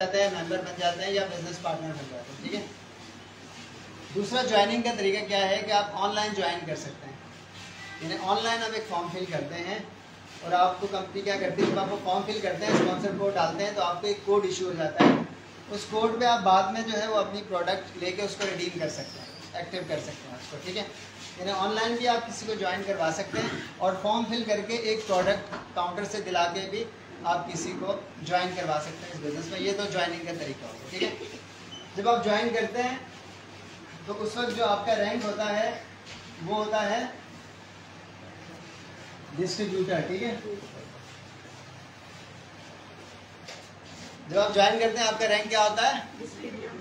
जाते हैं, मेंबर बन जाते हैं या बिजनेस पार्टनर बन जाते हैं। ठीक है। दूसरा ज्वाइनिंग का तरीका क्या है कि आप ऑनलाइन ज्वाइन कर सकते हैं। यानी ऑनलाइन आप एक फॉर्म फिल करते हैं और आपको कंपनी क्या करती है, जब आप वो फॉर्म फिल करते हैं, स्पॉन्सर कोड डालते हैं तो आपको एक कोड इशू हो जाता है। उस कोड पे आप बाद में जो है वो अपनी प्रोडक्ट लेके उसको रिडीम कर सकते हैं, एक्टिव कर सकते हैं उसको। ठीक है। यानी ऑनलाइन भी आप किसी को ज्वाइन करवा सकते हैं और फॉर्म फिल करके एक प्रोडक्ट काउंटर से दिला के भी आप किसी को ज्वाइन करवा सकते हैं इस बिज़नेस में। ये तो ज्वाइनिंग का तरीका होगा। ठीक है। जब आप ज्वाइन करते हैं तो उस वक्त जो आपका रैंक होता है वो होता है डिस्ट्रीब्यूटर। ठीक है। जब आप ज्वाइन करते हैं आपका रैंक क्या होता है,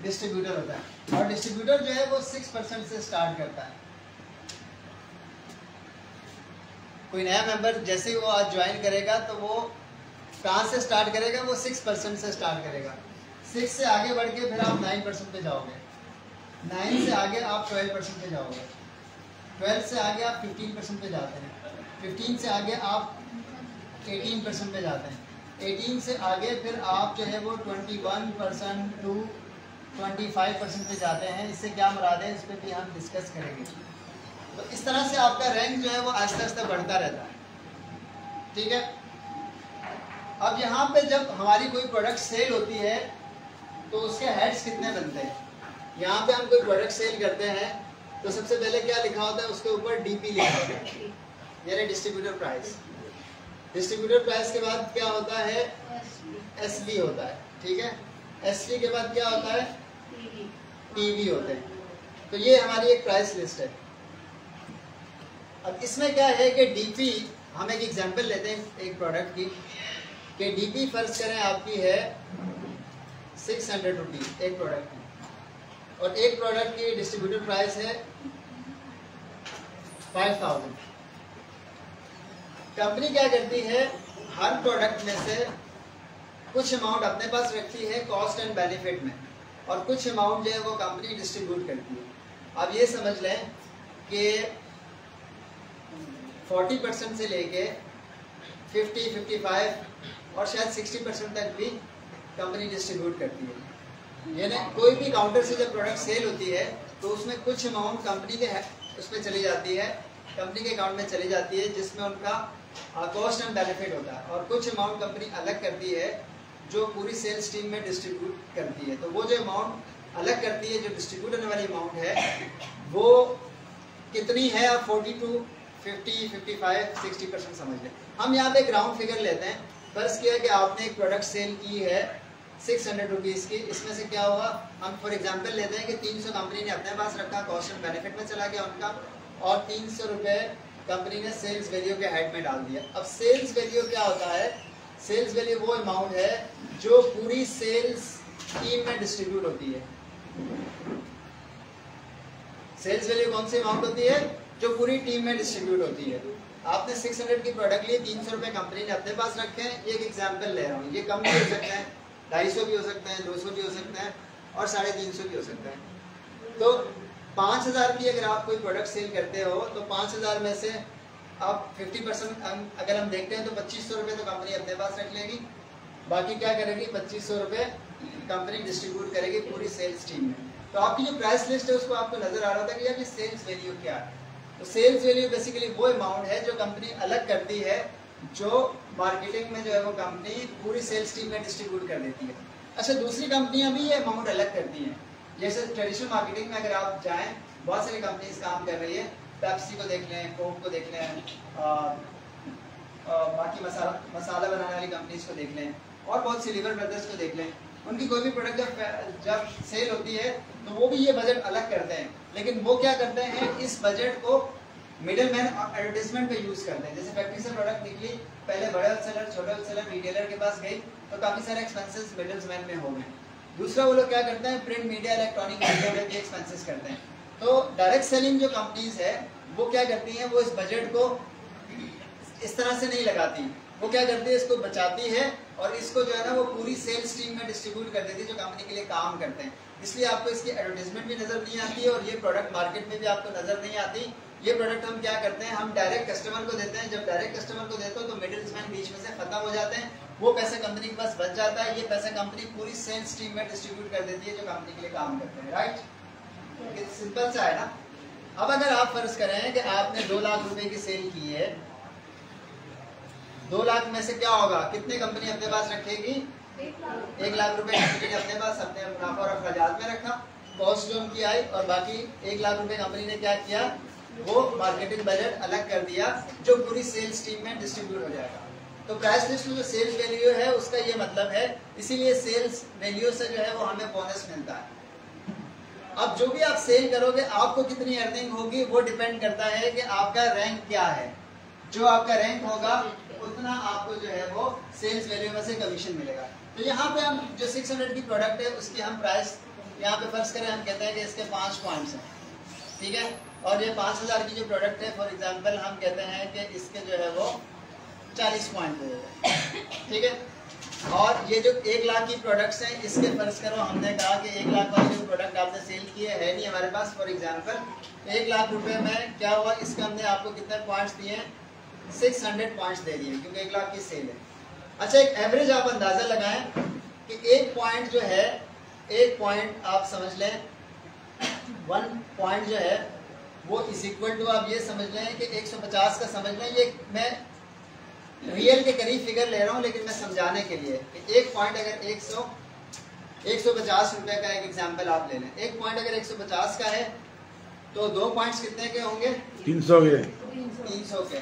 डिस्ट्रीब्यूटर होता है। और डिस्ट्रीब्यूटर जो है वो 6% से स्टार्ट करता है। कोई नया मेंबर जैसे ही वो आज ज्वाइन करेगा तो वो कहाँ से स्टार्ट करेगा, वो 6% से स्टार्ट करेगा। 6 से आगे बढ़ के फिर आप 9% पे जाओगे, 9 से आगे आप 12% पे जाओगे, 12 से आगे आप 15% पे जाते हैं, 15 से आगे आप 18% पे जाते हैं, 18 से आगे फिर आप जो है वो 21% टू 25% पे जाते हैं। इससे क्या मुराद है, इस पर भी हम डिस्कस करेंगे। तो इस तरह से आपका रैंक जो है वो आहिस्ता आहिस्ता बढ़ता रहता है। ठीक है। अब यहाँ पे जब हमारी कोई प्रोडक्ट सेल होती है तो उसके हेड्स कितने बनते हैं। यहाँ पे हम कोई प्रोडक्ट सेल करते हैं तो सबसे पहले क्या लिखा होता है, उसके ऊपर डीपी लिखा होता है, यानी डिस्ट्रीब्यूटर प्राइस। डिस्ट्रीब्यूटर प्राइस के बाद क्या होता है, एसवी होता है। ठीक है। एसवी के बाद क्या होता है, पीवी होते हैं। तो ये हमारी एक प्राइस लिस्ट है। अब इसमें क्या है कि डीपी, हम एक एग्जांपल लेते हैं एक प्रोडक्ट की, कि डीपी फर्ज करें आपकी है 600 रुपीज एक प्रोडक्ट की, और एक प्रोडक्ट की डिस्ट्रीब्यूटर प्राइस है 5000। कंपनी क्या करती है, हर प्रोडक्ट में से कुछ अमाउंट अपने पास रखती है कॉस्ट एंड बेनिफिट में, और कुछ अमाउंट जो है वो कंपनी डिस्ट्रीब्यूट करती है। अब ये समझ लें कि 40% से लेके 50, 55 और शायद 60% तक भी कंपनी डिस्ट्रीब्यूट करती है। यानी कोई भी काउंटर से जब प्रोडक्ट सेल होती है तो उसमें कुछ अमाउंट कंपनी के उसमें चली जाती है, कंपनी के अकाउंट में चली जाती है, जिसमें उनका कॉस्ट एंड बेनिफिट होता है, और कुछ अमाउंट कंपनी अलग करती है जो पूरी सेल्स टीम में डिस्ट्रीब्यूट करती है। तो वो जो अमाउंट अलग करती है, जो डिस्ट्रीब्यूट होने वाली अमाउंट है, वो कितनी है, आप 40 to 50, 55, 60% समझ लें। हम यहाँ पे एक राउंड फिगर लेते हैं। फर्ज किया कि आपने एक प्रोडक्ट सेल की है 600 रुपीज़ की, इसमें से क्या हुआ, हम फॉर एग्जांपल लेते हैं कि 300 कंपनी ने अपने पास रखा, कॉस्ट एंड बेनिफिट में चला गया उनका, और 300 रुपये कंपनी ने सेल्स वैल्यू के हेड में डाल दिया। अब सेल्स वैल्यू क्या होता है, सेल्स वैल्यू वो अमाउंट है जो पूरी सेल्स टीम में डिस्ट्रीब्यूट होती है। सेल्स वैल्यू कौन सी अमाउंट होती है, जो पूरी टीम में डिस्ट्रीब्यूट होती है। आपने 600 की प्रोडक्ट ली, 300 रुपये कंपनी ने अपने पास रखे हैं। ये एक एग्जांपल ले रहा हूँ, ये कम भी हो सकते हैं, 250 भी हो सकते हैं, 200 भी हो सकते हैं, और 350 भी हो सकते हैं। तो 5000 की अगर आप कोई प्रोडक्ट सेल करते हो तो 5000 में से आप 50% अगर हम देखते हैं तो 2500 रुपये तो कंपनी अपने पास रख लेगी, बाकी क्या करेगी, 2500 रुपये कंपनी डिस्ट्रीब्यूट करेगी पूरी सेल्स टीम में। तो आपकी जो प्राइस लिस्ट है उसको आपको नजर आ रहा था कि यार ये सेल्स वैल्यू क्या है। तो सेल्स वैल्यू बेसिकली वो अमाउंट है जो कंपनी अलग करती है, जो मार्केटिंग में जो है वो कंपनी पूरी सेल्स टीम में डिस्ट्रीब्यूट कर देती है। अच्छा, दूसरी कंपनियां भी ये अमाउंट अलग करती हैं। जैसे ट्रेडिशनल मार्केटिंग में अगर आप जाएं, बहुत सारी कंपनीज काम कर रही है, पेप्सी को देख लें, कोक को देख लें, बाकी मसाला बनाने वाली कंपनीज को देख लें, और बहुत सी लीवर ब्रदर्स को देख लें। उनकी कोई भी प्रोडक्ट जब सेल होती है तो वो भी ये बजट अलग करते हैं, लेकिन वो क्या करते हैं, इस बजट को मिडिल मैन एडवर्टाइजमेंट पे यूज करते हैं। जैसे फैक्ट्री से प्रोडक्ट निकली, पहले बड़े होलसेलर, छोटे होलसेलर, रिटेलर के पास गई तो काफी सारे एक्सपेंसेस मिडिल मैन में हो गए। दूसरा वो लोग क्या करते हैं, प्रिंट मीडिया, इलेक्ट्रॉनिक मीडिया में भी एक्सपेंसेस करते हैं। तो डायरेक्ट सेलिंग जो कंपनीज है वो क्या करती हैं, वो इस बजट को इस तरह से नहीं लगाती, वो क्या करती है, इसको बचाती है और इसको जो है ना वो पूरी सेल्स टीम में डिस्ट्रीब्यूट कर देती है जो कंपनी के लिए काम करते हैं। इसलिए आपको इसकी एडवर्टाइजमेंट भी नजर नहीं आती है और ये प्रोडक्ट मार्केट में भी आपको नजर नहीं आती। ये प्रोडक्ट हम क्या करते हैं, हम डायरेक्ट कस्टमर को देते हैं। जब डायरेक्ट कस्टमर को देते हो तो मिडिल मैन बीच में से खत्म हो जाते हैं, वो पैसे कंपनी के पास बच जाता है, ये पैसे कंपनी पूरी सेल्स टीम में डिस्ट्रीब्यूट कर देती है जो कंपनी के लिए काम करते हैं, राइट। सिंपल सा है ना। अब अगर आप फर्ज करें कि आपने 2 लाख रुपए की सेल की है, 2 लाख में से क्या होगा, कितने कंपनी अपने पास रखेगी, 1 लाख रुपए कंपनी ने अपने पास अपने मुनाफा और अखराजात में रखा, कॉस्ट जो उनकी आई, और बाकी 1 लाख रुपए कंपनी ने क्या किया, वो मार्केटिंग बजट अलग कर दिया जो पूरी सेल्स टीम में डिस्ट्रीब्यूट हो जाएगा। तो प्राइस लिस्ट में जो सेल्स वैल्यू है उसका ये मतलब है, इसीलिए सेल्स वैल्यू से जो है वो हमें बोनस मिलता है। अब जो भी आप सेल करोगे आपको कितनी अर्निंग होगी वो डिपेंड करता है कि आपका रैंक क्या है। जो आपका रैंक होगा उतना आपको जो है वो सेल्स वैल्यू में से कमीशन मिलेगा। तो यहाँ पे हम जो 600 की प्रोडक्ट है उसकी हम प्राइस यहाँ पे फर्ज करें, हम कहते हैं कि इसके 5 पॉइंट्स हैं, ठीक है। और ये 5000 की जो प्रोडक्ट है फॉर एग्जांपल हम कहते हैं कि इसके जो है वो 40 पॉइंट दे देते हैं, ठीक है। और ये जो 1 लाख की प्रोडक्ट्स हैं इसके फर्ज करो हमने कहा कि 1 लाख वाली जो प्रोडक्ट आपने सेल की है नहीं हमारे पास, फॉर एग्जांपल 1 लाख रुपए में क्या हुआ, इसके हमने आपको कितने पॉइंट्स दिए हैं, 600 पॉइंट्स दे दिए क्योंकि 1 लाख की सेल है। अच्छा, एक एवरेज आप अंदाजा लगाएं कि 1 पॉइंट जो है, 1 पॉइंट आप समझ लें, 1 पॉइंट जो है वो इज इक्वल टू, आप ये समझ लें कि 150 का समझ लें, ये मैं रियल के करीब फिगर ले रहा हूँ लेकिन मैं समझाने के लिए, 1 पॉइंट अगर 150 रुपए का एक एग्जांपल आप ले लें, 1 पॉइंट अगर 150 का है तो 2 पॉइंट्स कितने के होंगे, 300 के,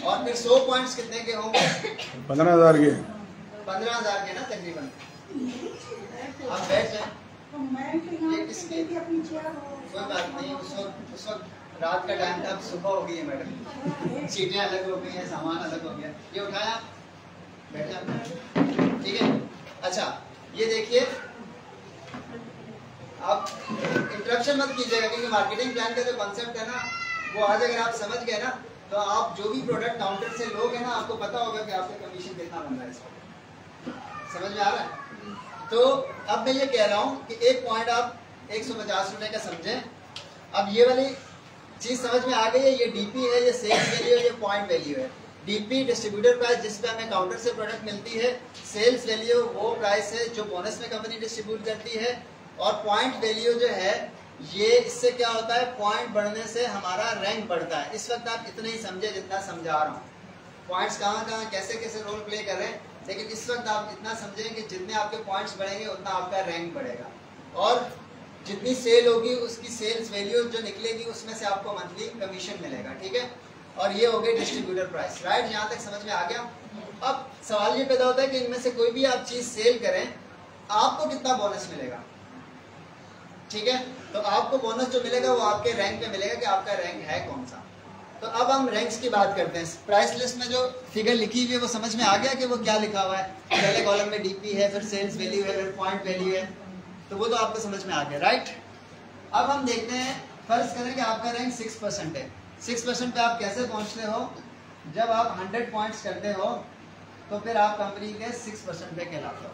और फिर 100 पॉइंट्स कितने के होंगे, 15,000 के, 15,000 के ना तकरीबन। आप बैठ जाए, कोई बात नहीं, उस वक्त रात का टाइम था, अब सुबह हो गई है मैडम, सीटें अलग हो गई हैं, सामान अलग हो गया, ये उठाया, बैठा, ठीक है। अच्छा, ये देखिए, आप इंटरप्शन मत कीजिएगा क्योंकि मार्केटिंग प्लान का जो कॉन्सेप्ट है ना वो आज अगर आप समझ गए ना तो आप जो भी प्रोडक्ट काउंटर से लोगे ना आपको पता होगा कि आपका कमीशन कितना बन रहा है, इसको समझ में आ रहा है। तो अब मैं ये कह रहा हूँ कि 1 पॉइंट आप 150 रुपए का समझें। अब ये वाली चीज समझ में आ गई है, ये डीपी है, ये सेल्स वैल्यू है, ये पॉइंट वैल्यू है। डीपी डिस्ट्रीब्यूटर प्राइस जिस पे हमें काउंटर से प्रोडक्ट मिलती है, सेल्स वैल्यू वो प्राइस है जो बोनस में कंपनी डिस्ट्रीब्यूट करती है, और पॉइंट वैल्यू जो है ये, इससे क्या होता है, पॉइंट बढ़ने से हमारा रैंक बढ़ता है। इस वक्त आप इतना ही समझे जितना समझा रहा हूँ, पॉइंट्स कहाँ कहाँ कैसे कैसे रोल प्ले कर रहे हैं, लेकिन इस वक्त आप इतना समझें कि जितने आपके पॉइंट्स बढ़ेंगे उतना आपका रैंक बढ़ेगा, और जितनी सेल होगी उसकी सेल्स वैल्यू जो निकलेगी उसमें से आपको मंथली कमीशन मिलेगा, ठीक है। और ये हो गई डिस्ट्रीब्यूटर प्राइस, राइट, यहाँ तक समझ में आ गया। अब सवाल ये पैदा होता है कि इनमें से कोई भी आप चीज सेल करें आपको कितना बोनस मिलेगा, ठीक है। तो आपको बोनस जो मिलेगा वो आपके रैंक पे मिलेगा कि आपका रैंक है कौन सा। तो अब हम रैंक्स की बात करते हैं। प्राइस लिस्ट में जो फिगर लिखी हुई है वो समझ में आ गया कि वो क्या लिखा हुआ है, पहले कॉलम में डीपी है, फिर सेल्स वैल्यू है, फिर पॉइंट वैल्यू है, तो वो तो आपको समझ में आ गया, राइट। अब हम देखते हैं, फर्ज करें कि आपका रैंक 6% है। 6% पे आप कैसे पहुंचते हो, जब आप 100 पॉइंट्स करते हो तो फिर आप कंपनी के 6% पे कहलाते हो।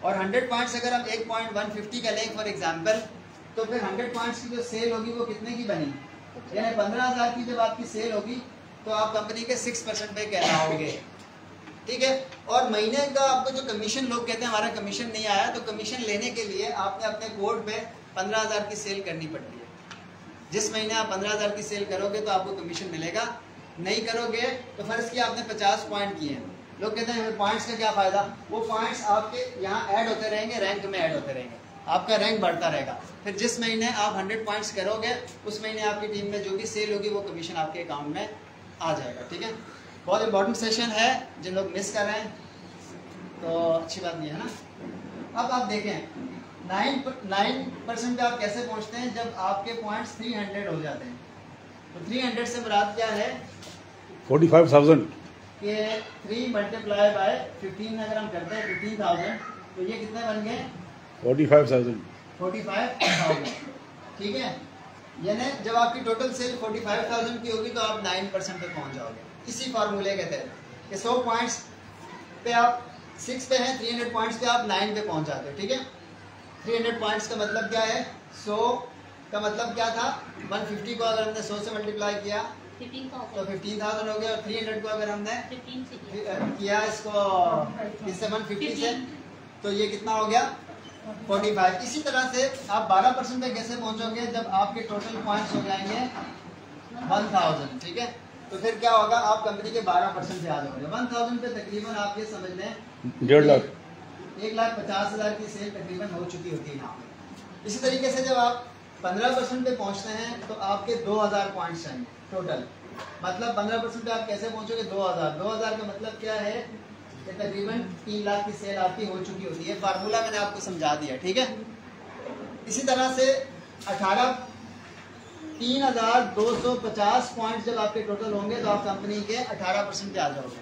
और 100 पॉइंट्स अगर आप 1.150 का लें फॉर एग्जांपल, तो फिर 100 पॉइंट्स की जो सेल होगी वो कितने की बनी, यानी 15,000 की जब आपकी सेल होगी तो आप कंपनी के 6% पे कहलाओगे, ठीक है। और महीने का आपको जो कमीशन, लोग कहते हैं हमारा कमीशन नहीं आया, तो कमीशन लेने के लिए आपने अपने कोड पे 15,000 की सेल करनी पड़ती है। जिस महीने आप 15,000 की सेल करोगे तो आपको कमीशन मिलेगा, नहीं करोगे तो फर्ज किया आपने 50 पॉइंट किए हैं, लोग कहते हैं पॉइंट्स का क्या फायदा, वो पॉइंट्स आपके यहाँ ऐड होते रहेंगे, रैंक में ऐड होते रहेंगे, आपका रैंक बढ़ता रहेगा। फिर जिस महीने आप 100 पॉइंट्स करोगे उस महीने आपकी टीम में जो भी सेल होगी वो कमीशन आपके अकाउंट में आ जाएगा, ठीक है। बहुत इंपॉर्टेंट सेशन है, जिन लोग मिस कर रहे हैं तो अच्छी बात नहीं है ना। अब आप देखें 9% पे आप कैसे पहुंचते हैं, जब आपके पॉइंट्स 300 हो जाते हैं। तो 300 से मुराद क्या है, 45,000 कि 3 मल्टीप्लाई बाय 15 अगर हम करते हैं 15,000 तो ये कितने बन गए, 45,000, ठीक है। यानी जब आपकी टोटल सेल 45,000 की होगी तो आप 9% पे पहुंच जाओगे, इसी फार्मूले के तहत कि 100 पॉइंट्स पे आप 6 पे हैं, 300 पॉइंट्स पे आप 9 पे पहुंच जाते हो, ठीक है। 300 पॉइंट्स का मतलब क्या है, 100 का मतलब क्या था, 150 को अगर हमने 100 से मल्टीप्लाई किया तो 15,000 हो गया। और 300 को अगर हमने किया इसको इससे 150 से, तो ये कितना हो गया 45। इसी तरह से आप 12% पे कैसे पहुंचोगे, जब आपके टोटल पॉइंट्स हो जाएंगे 1000, ठीक है। तो फिर क्या होगा, आप कंपनी के 12% से आ जाओगे। 1000 पे तकरीबन आप ये समझ लें 1.5 लाख 1,50,000 की सेल तकरीबन हो चुकी होती है यहाँ पे। इसी तरीके से जब आप 15% पे पहुँचते हैं तो आपके 2000 पॉइंट्स चाहिए टोटल। मतलब 15% पे आप कैसे पहुँचोगे, 2000 का मतलब क्या है कि तकरीबन 3 लाख की सेल आपकी हो चुकी होती है। फार्मूला मैंने आपको समझा दिया, ठीक है। इसी तरह से 3,250 पॉइंट जब आपके टोटल होंगे तो आप कंपनी के 18% पे आ जाओगे।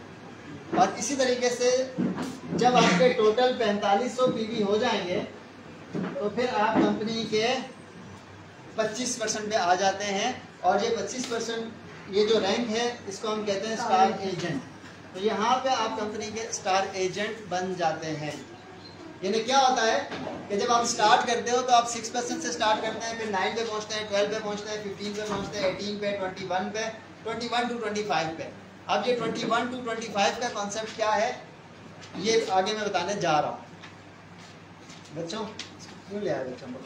और इसी तरीके से जब आपके टोटल 4500 पीवी हो जाएंगे तो फिर आप कंपनी के 25% पे आ जाते हैं। और ये 25% ये जो रैंक है इसको हम कहते हैं स्टार एजेंट। तो यहाँ पे आप कंपनी के स्टार एजेंट बन जाते हैं। यानी क्या होता है कि जब आप स्टार्ट करते हो तो आप 6% से स्टार्ट करते हैं, फिर 9 पे पहुँचते हैं, 12 पे पहुँचते हैं, 15 पे पहुँचते हैं, 18 पे, 21 पे, 21 to 25 पे। अब ये 21 to 25 का कॉन्सेप्ट क्या है ये आगे मैं बताने जा रहा हूँ। बच्चों क्यों ले आए बच्चों को,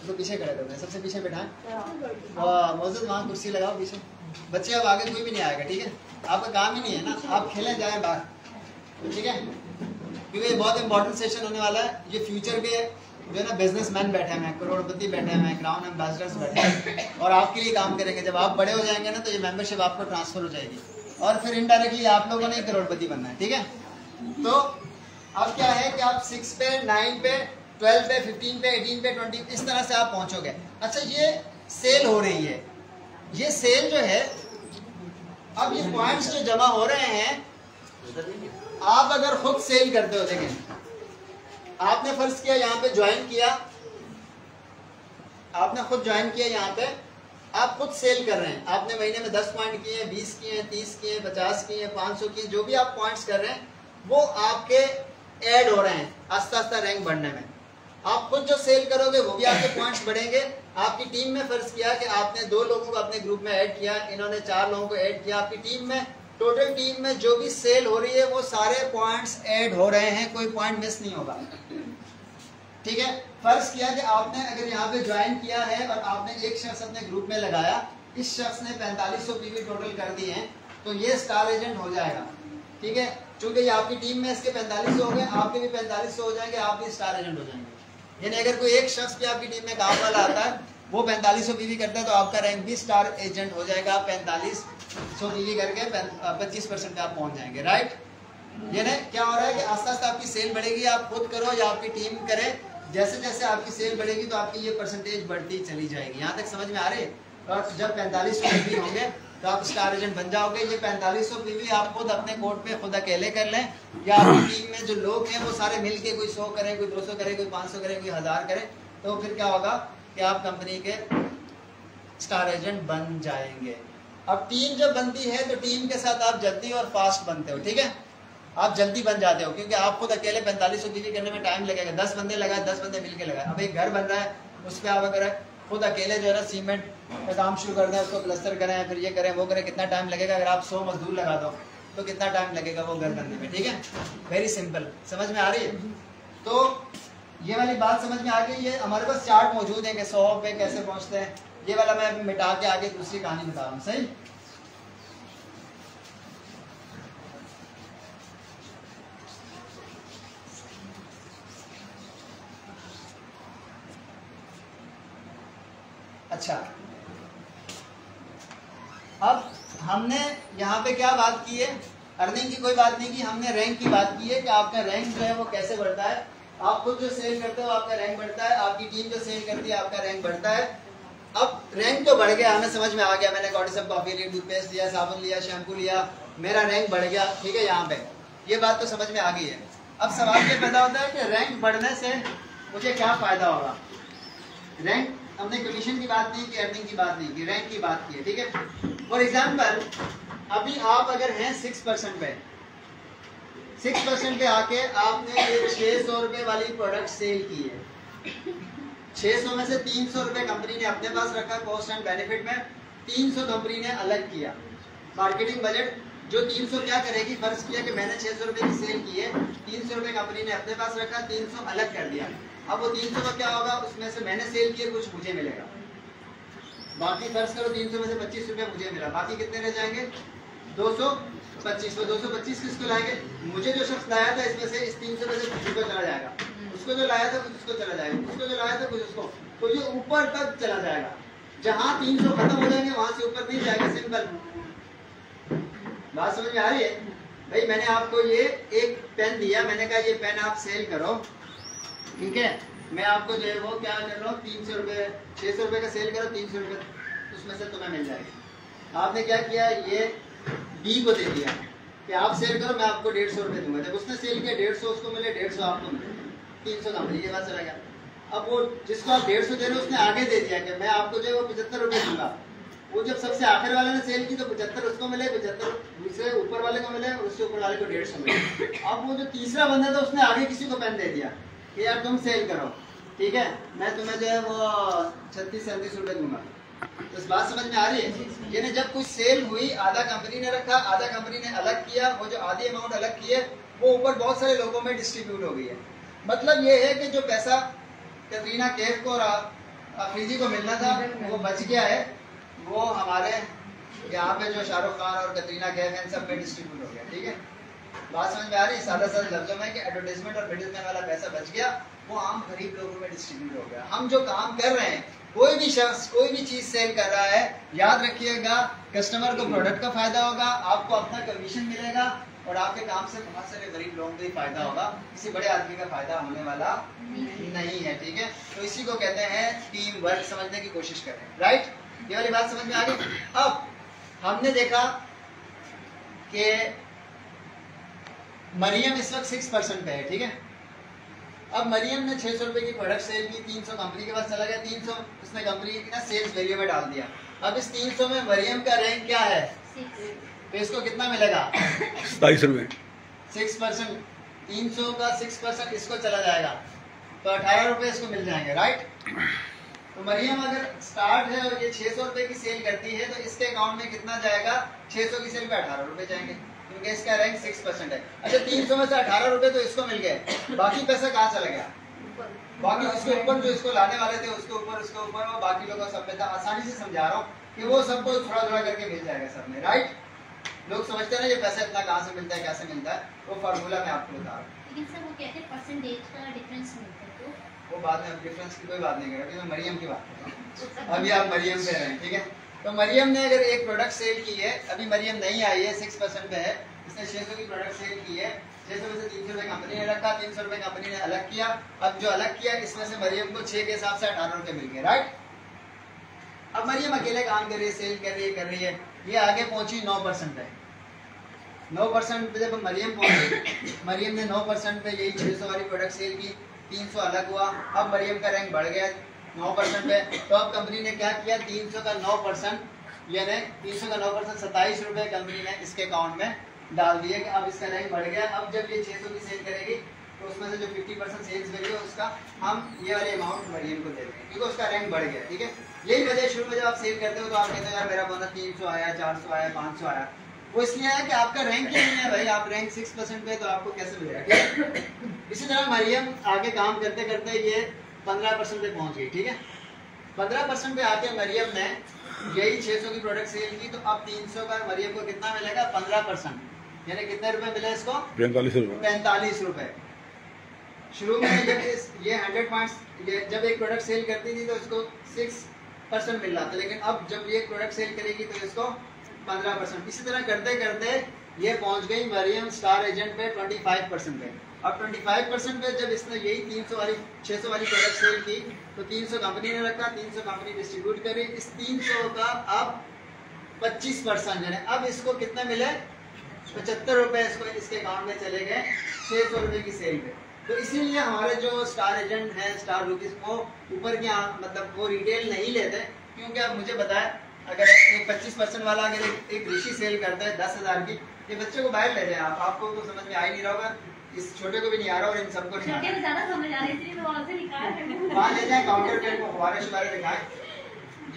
तो पीछे खड़े करते हैं, सबसे पीछे बैठाएं। मौजूद वहाँ कुर्सी लगाओ पीछे। बच्चे अब आगे कोई भी नहीं आएगा, ठीक है। आपका काम ही नहीं है ना, आप खेले जाएं बाहर, ठीक है। क्योंकि ये बहुत इंपॉर्टेंट सेशन होने वाला है। ये फ्यूचर के जो है ना बिजनेसमैन बैठे हैं, करोड़पति बैठे हैं, क्राउन एम्बेसडर्स बैठे हैं और आपके लिए काम करेंगे। जब आप बड़े हो जाएंगे ना तो ये मेंबरशिप आपको ट्रांसफर हो जाएगी और फिर इनडायरेक्टली आप लोगों ने करोड़पति बनना है, ठीक है। तो अब क्या है कि आप 6 पे, 9 पे, 12 पे, 15 पे, 18 पे, 20 इस तरह से आप पहुंचोगे। अच्छा, ये सेल हो रही है, ये सेल जो है, अब ये पॉइंट्स जो जमा हो रहे हैं, आप अगर खुद सेल करते हो, देखें आपने फर्ज किया यहाँ पे ज्वाइन किया, आपने खुद ज्वाइन किया, यहाँ पे आप खुद सेल कर रहे हैं। आपने महीने में 10 पॉइंट किए, 20 किए, 30 किए, 50 किए, 500 किए, जो भी आप पॉइंट्स कर रहे हैं वो आपके ऐड हो रहे हैं आस्ता आस्ता रैंक बढ़ने में। आप खुद जो सेल करोगे वो भी आपके पॉइंट्स बढ़ेंगे। आपकी टीम में फर्ज किया कि आपने 2 लोगों को अपने ग्रुप में ऐड किया, इन्होंने 4 लोगों को ऐड किया, आपकी टीम में टोटल टीम में जो भी सेल हो रही है वो सारे पॉइंट्स ऐड हो रहे हैं, कोई पॉइंट मिस नहीं होगा, ठीक है। फर्ज किया कि आपने अगर यहाँ पे ज्वाइन किया है और आपने एक शख्स अपने ग्रुप में लगाया, इस शख्स ने 4500 पीवी टोटल कर दिए हैं, तो ये स्टार एजेंट हो जाएगा, ठीक है। चूंकि ये आपकी टीम में इसके 4500 हो गए, आपके भी 4500 हो जाएंगे, आप भी स्टार एजेंट हो जाएंगे। यानी अगर कोई एक शख्स भी आपकी टीम में काम वाला आता है, वो 4500 पीवी करता है, तो आपका रैंक भी स्टार एजेंट हो जाएगा। आप 4500 पीवी करके 25% पे आप पहुंच जाएंगे, राइट। यानी क्या हो रहा है कि आस्ता आस्ता आपकी सेल बढ़ेगी, आप खुद करो या आपकी टीम करे, जैसे जैसे आपकी सेल बढ़ेगी तो आपकी ये परसेंटेज बढ़ती चली जाएगी। यहाँ तक समझ में आ रही है। और जब 4500 पीवी होंगे तो आप स्टार एजेंट बन जाओगे। ये 4500 पीवी आप खुद अपने कोर्ट पे खुद अकेले कर लें, या आपकी टीम में जो लोग हैं वो सारे मिलके कोई 100 करें, कोई 200 करें, कोई 500 करें, कोई 1000 करें, तो फिर क्या होगा कि आप कंपनी के स्टार एजेंट बन जाएंगे। अब टीम जब बनती है तो टीम के साथ आप जल्दी और फास्ट बनते हो, ठीक है। आप जल्दी बन जाते हो क्योंकि आप खुद अकेले 4500 पीवी करने में टाइम लगेगा। 10 बंदे लगाए, 10 बंदे मिलके लगाए। अब एक घर बन रहा है, उस पर आप अगर खुद अकेले जो है ना सीमेंट का काम शुरू कर दें, उसको प्लस्तर करें, फिर ये करें वो करें, कितना टाइम लगेगा। अगर आप 100 मजदूर लगा दो तो कितना टाइम लगेगा वो घर बनने में, ठीक है। वेरी सिंपल, समझ में आ रही है। तो ये वाली बात समझ में आ गई। ये हमारे पास चार्ट मौजूद है कि 100 पे कैसे पहुंचते हैं। ये वाला मैं अभी मिटा के आगे दूसरी कहानी बता रहा हूँ, सही। अच्छा, अब हमने यहाँ पे क्या बात की है, अर्निंग की कोई बात नहीं की, हमने रैंक की बात की है कि आपका रैंक जो है वो कैसे बढ़ता है। आप खुद जो सेल करते हो आपका रैंक बढ़ता है, आपकी टीम जो सेल करती है आपका रैंक बढ़ता है। अब रैंक तो बढ़ गया, हमें समझ में आ गया, मैंने कॉर्टिसप कॉफी ली, टूथपेस्ट लिया, साबुन लिया, शैम्पू लिया, मेरा रैंक बढ़ गया, ठीक है। यहाँ पे ये बात तो समझ में आ गई है। अब सवाल ये पैदा होता है कि रैंक बढ़ने से मुझे क्या फायदा होगा। रैंक हमने कमीशन की बात नहीं की, अर्निंग की बात नहीं की, रैंक की बात की है, ठीक है। फॉर एग्जाम्पल अभी आप अगर हैं 6% पे, 6% पे आके आपने ये 600 रुपए वाली प्रोडक्ट सेल की है। 600 में से 300 रुपए कंपनी ने अपने पास रखा कॉस्ट एंड बेनिफिट में, 300 कंपनी ने अलग किया। मार्केटिंग बजट जो 300 क्या करेगी, फर्ज किया कि मैंने 600 रुपए की सेल की है, 300 रुपए कंपनी ने अपने पास रखा, 300 अलग कर दिया। अब वो 300 का क्या होगा, उसमें से मैंने सेल किया कुछ मुझे मिलेगा, बाकी फर्ज करो 300 में से 25 रुपए मुझे मिला, बाकी कितने रह जाएंगे 225। वो 225 किसको लाएंगे, मुझे जो शख्स लाया था इसमें से इस 300 में से कुछ उसको चला जाएगा, उसको जो लाया था कुछ उसको चला जाएगा, उसको जो लाया था कुछ उसको, तो ये ऊपर तक चला जाएगा। जहां 300 खत्म हो जाएंगे वहां से ऊपर नहीं जाएगा। सिंपल बात समझ में आ रही है भाई। मैंने आपको ये एक पेन दिया, मैंने कहा ये पेन आप सेल करो, ठीक है। मैं आपको जो है वो क्या कर रहा हूँ, 300 रुपये 600 रुपये का सेल करो, 300 रुपये उसमें से तुम्हें मिल जाएगी। आपने क्या किया, ये डी को दे दिया कि आप सेल करो, मैं आपको 150 रुपये दूंगा। जब उसने सेल किया 150 उसको मिले, 150 आपको मिले, 300 कंपनी के पास चला गया। अब वो जिसको आप 150 दे रहे हो उसने आगे दे दिया कि मैं आपको जो है वो 75 रुपये दूंगा। वो जब सबसे आखिर वाले ने सेल की तो 75 उसको मिले, 75 दूसरे ऊपर वाले को मिले, और उससे ऊपर वाले को 150 मिले। अब वो जो तीसरा बंदा था उसने आगे किसी को पेन दे दिया कि यार तुम सेल करो, ठीक है, मैं तुम्हें जो है वो 36-37 रुपये दूंगा। तो इस बात समझ में आ रही है। यानी जब कुछ सेल हुई, आधा कंपनी ने रखा, आधा कंपनी ने अलग किया, वो जो आधी अमाउंट अलग की है वो ऊपर बहुत सारे लोगों में डिस्ट्रीब्यूट हो गई है। मतलब ये है कि जो पैसा कैटरीना कैफ को और अफरीदी को मिलना था वो बच गया है, वो हमारे यहाँ पे जो शाहरुख खान और कैटरीना कैफ है इन सब में डिस्ट्रीब्यूट हो गया, ठीक है। बात समझ में आ रही है। सादा सादा लफ्जों में कि एडवर्टाइजमेंट और मिडिलमैन वाला पैसा बच गया, वो आम गरीब लोगों में डिस्ट्रीब्यूट हो गया। हम जो काम कर रहे हैं, कोई भी शख्स कोई भी चीज सेल कर रहा है, याद रखिएगा कस्टमर को प्रोडक्ट का फायदा होगा, आपको अपना कमीशन मिलेगा, और आपके काम से बहुत सारे गरीब लोगों को ही फायदा होगा, किसी बड़े आदमी का फायदा होने वाला नहीं है, ठीक है। तो इसी को कहते हैं टीम वर्क, समझने की कोशिश करें, राइट। ये वाली बात समझ में आ गई। अब हमने देखा कि मरियम इस वक्त 6% पे है, ठीक है। अब मरियम ने 600 रुपए की प्रोडक्ट सेल की, 300 कंपनी के पास चला गया, 300 उसने कंपनी की ना सेल्स वैल्यू में डाल दिया। अब इस 300 में मरियम का रैंक क्या है, तो इसको कितना मिलेगा 27 रुपए। 6%, 300 का 6% इसको चला जाएगा, तो 18 रुपए इसको मिल जाएंगे, राइट। तो मरियम अगर स्टार्ट है और ये 600 रुपए की सेल करती है, तो इसके अकाउंट में कितना जाएगा, 600 की सेल पे 18 रुपए जाएंगे, क्योंकि इसका रैंक 6% है। अच्छा 300 में से 18 रुपए तो इसको मिल गए, बाकी पैसा कहाँ चला गया, बाकी उसके ऊपर जो इसको लाने वाले थे उसके ऊपर और बाकी लोगों सब में था। आसानी से समझा रहा हूँ कि वो सबको थोड़ा थोड़ा करके मिल जाएगा सब में, राइट। लोग समझते हैं ना ये पैसा इतना कहाँ से मिलता है, कैसे मिलता है, वो फार्मूला मैं आपको बता रहा हूँ। लेकिन सर वो कहते हैं परसेंटेज का डिफरेंस मिलता है, तो वो बाद में डिफरेंस की कोई बात नहीं करेगा, मैं मरियम की बात कर रहा हूँ। अभी आप मरियम पे रहें, ठीक है। तो मरियम ने अगर एक प्रोडक्ट सेल की है, अभी मरियम नहीं आई है, 6% पे है, इसने 600 की प्रोडक्ट सेल की है, 600 में से 300 रुपए कंपनी ने रखा, 300 रुपए कंपनी ने अलग किया। अब जो अलग किया इसमें से मरियम को 6 के हिसाब से 18 रुपए मिल गए, राइट। अब मरियम अकेले काम कर रही है, सेल कर रही है, ये आगे पहुंची 9% पे। 9% पे जब मरियम पहुंची, मरियम ने 9% पे यही 600 वाली प्रोडक्ट सेल की, 300 अलग हुआ। अब मरियम का रैंक बढ़ गया 9% पे, तो अब कंपनी ने क्या किया, 300 का 9% यानी 300 का 9% 27 रुपए कंपनी ने इसके अकाउंट में डाल दिए कि अब इसका रैंक बढ़ गया। अब जब ये 600 की सेल करेगी तो उसमें से जो 50% सेल्स वैल्यू है उसका हम ये वाले अमाउंट मरियम को देते हैं, क्योंकि उसका रैंक बढ़ गया, ठीक है। यही वजह शुरू में जब आप सेल करते हो तो आप कहते हो यार मेरा बोनस 300 आया, 400 आया, 500 आया, वो इसलिए है कि आपका रैंक ही नहीं है भाई, आप रैंक 6% पे, तो आपको कैसे मिलेगा। इसी तरह मरियम आगे काम करते करते ये 15% पे पहुंच गई, ठीक है। 15% पे आके मरियम ने यही 600 की प्रोडक्ट सेल की, तो अब 300 का मरियम को कितना मिलेगा, 15%, यानी कितने रुपए मिले इसको, 45 रुपए। 45 रुपए। शुरू में जब ये 100 पॉइंट्स जब एक प्रोडक्ट सेल करती थी तो इसको 6% मिल रहा था, लेकिन अब जब ये प्रोडक्ट सेल करेगी तो इसको 15%। इसी तरह करते करते ये पहुंच गई मरियम स्टार एजेंट पे 25% पे। अब 25% पे जब इसने यही 600 वाली प्रोडक्ट सेल की, तो 300 कंपनी ने रखा, 300 कंपनी डिस्ट्रीब्यूट करी, इस 300 का अब 25% यानी अब इसको कितने मिले, 75 रुपए इसको इसके अकाउंट में चले गए 600 रुपए की सेल पे। तो इसीलिए हमारे जो स्टार एजेंट हैं, स्टार रुपीज, वो ऊपर की मतलब वो रिटेल नहीं लेते, क्योंकि अब मुझे बताएं अगर एक 25% वाला अगर एक ऋषि सेल करता है 10,000 की, ये बच्चे को बाहर ले जाए आप, आपको तो समझ में आ ही नहीं रहा होगा, इस छोटे को भी नहीं आ रहा और इन सबको नहीं आ रहा, ज्यादा समझ आ रही है, इसलिए मैं वहां से निकाल रही हूं। वहाँ ले जाए काउंटर पे, फुवारे शुवारे दिखाएं,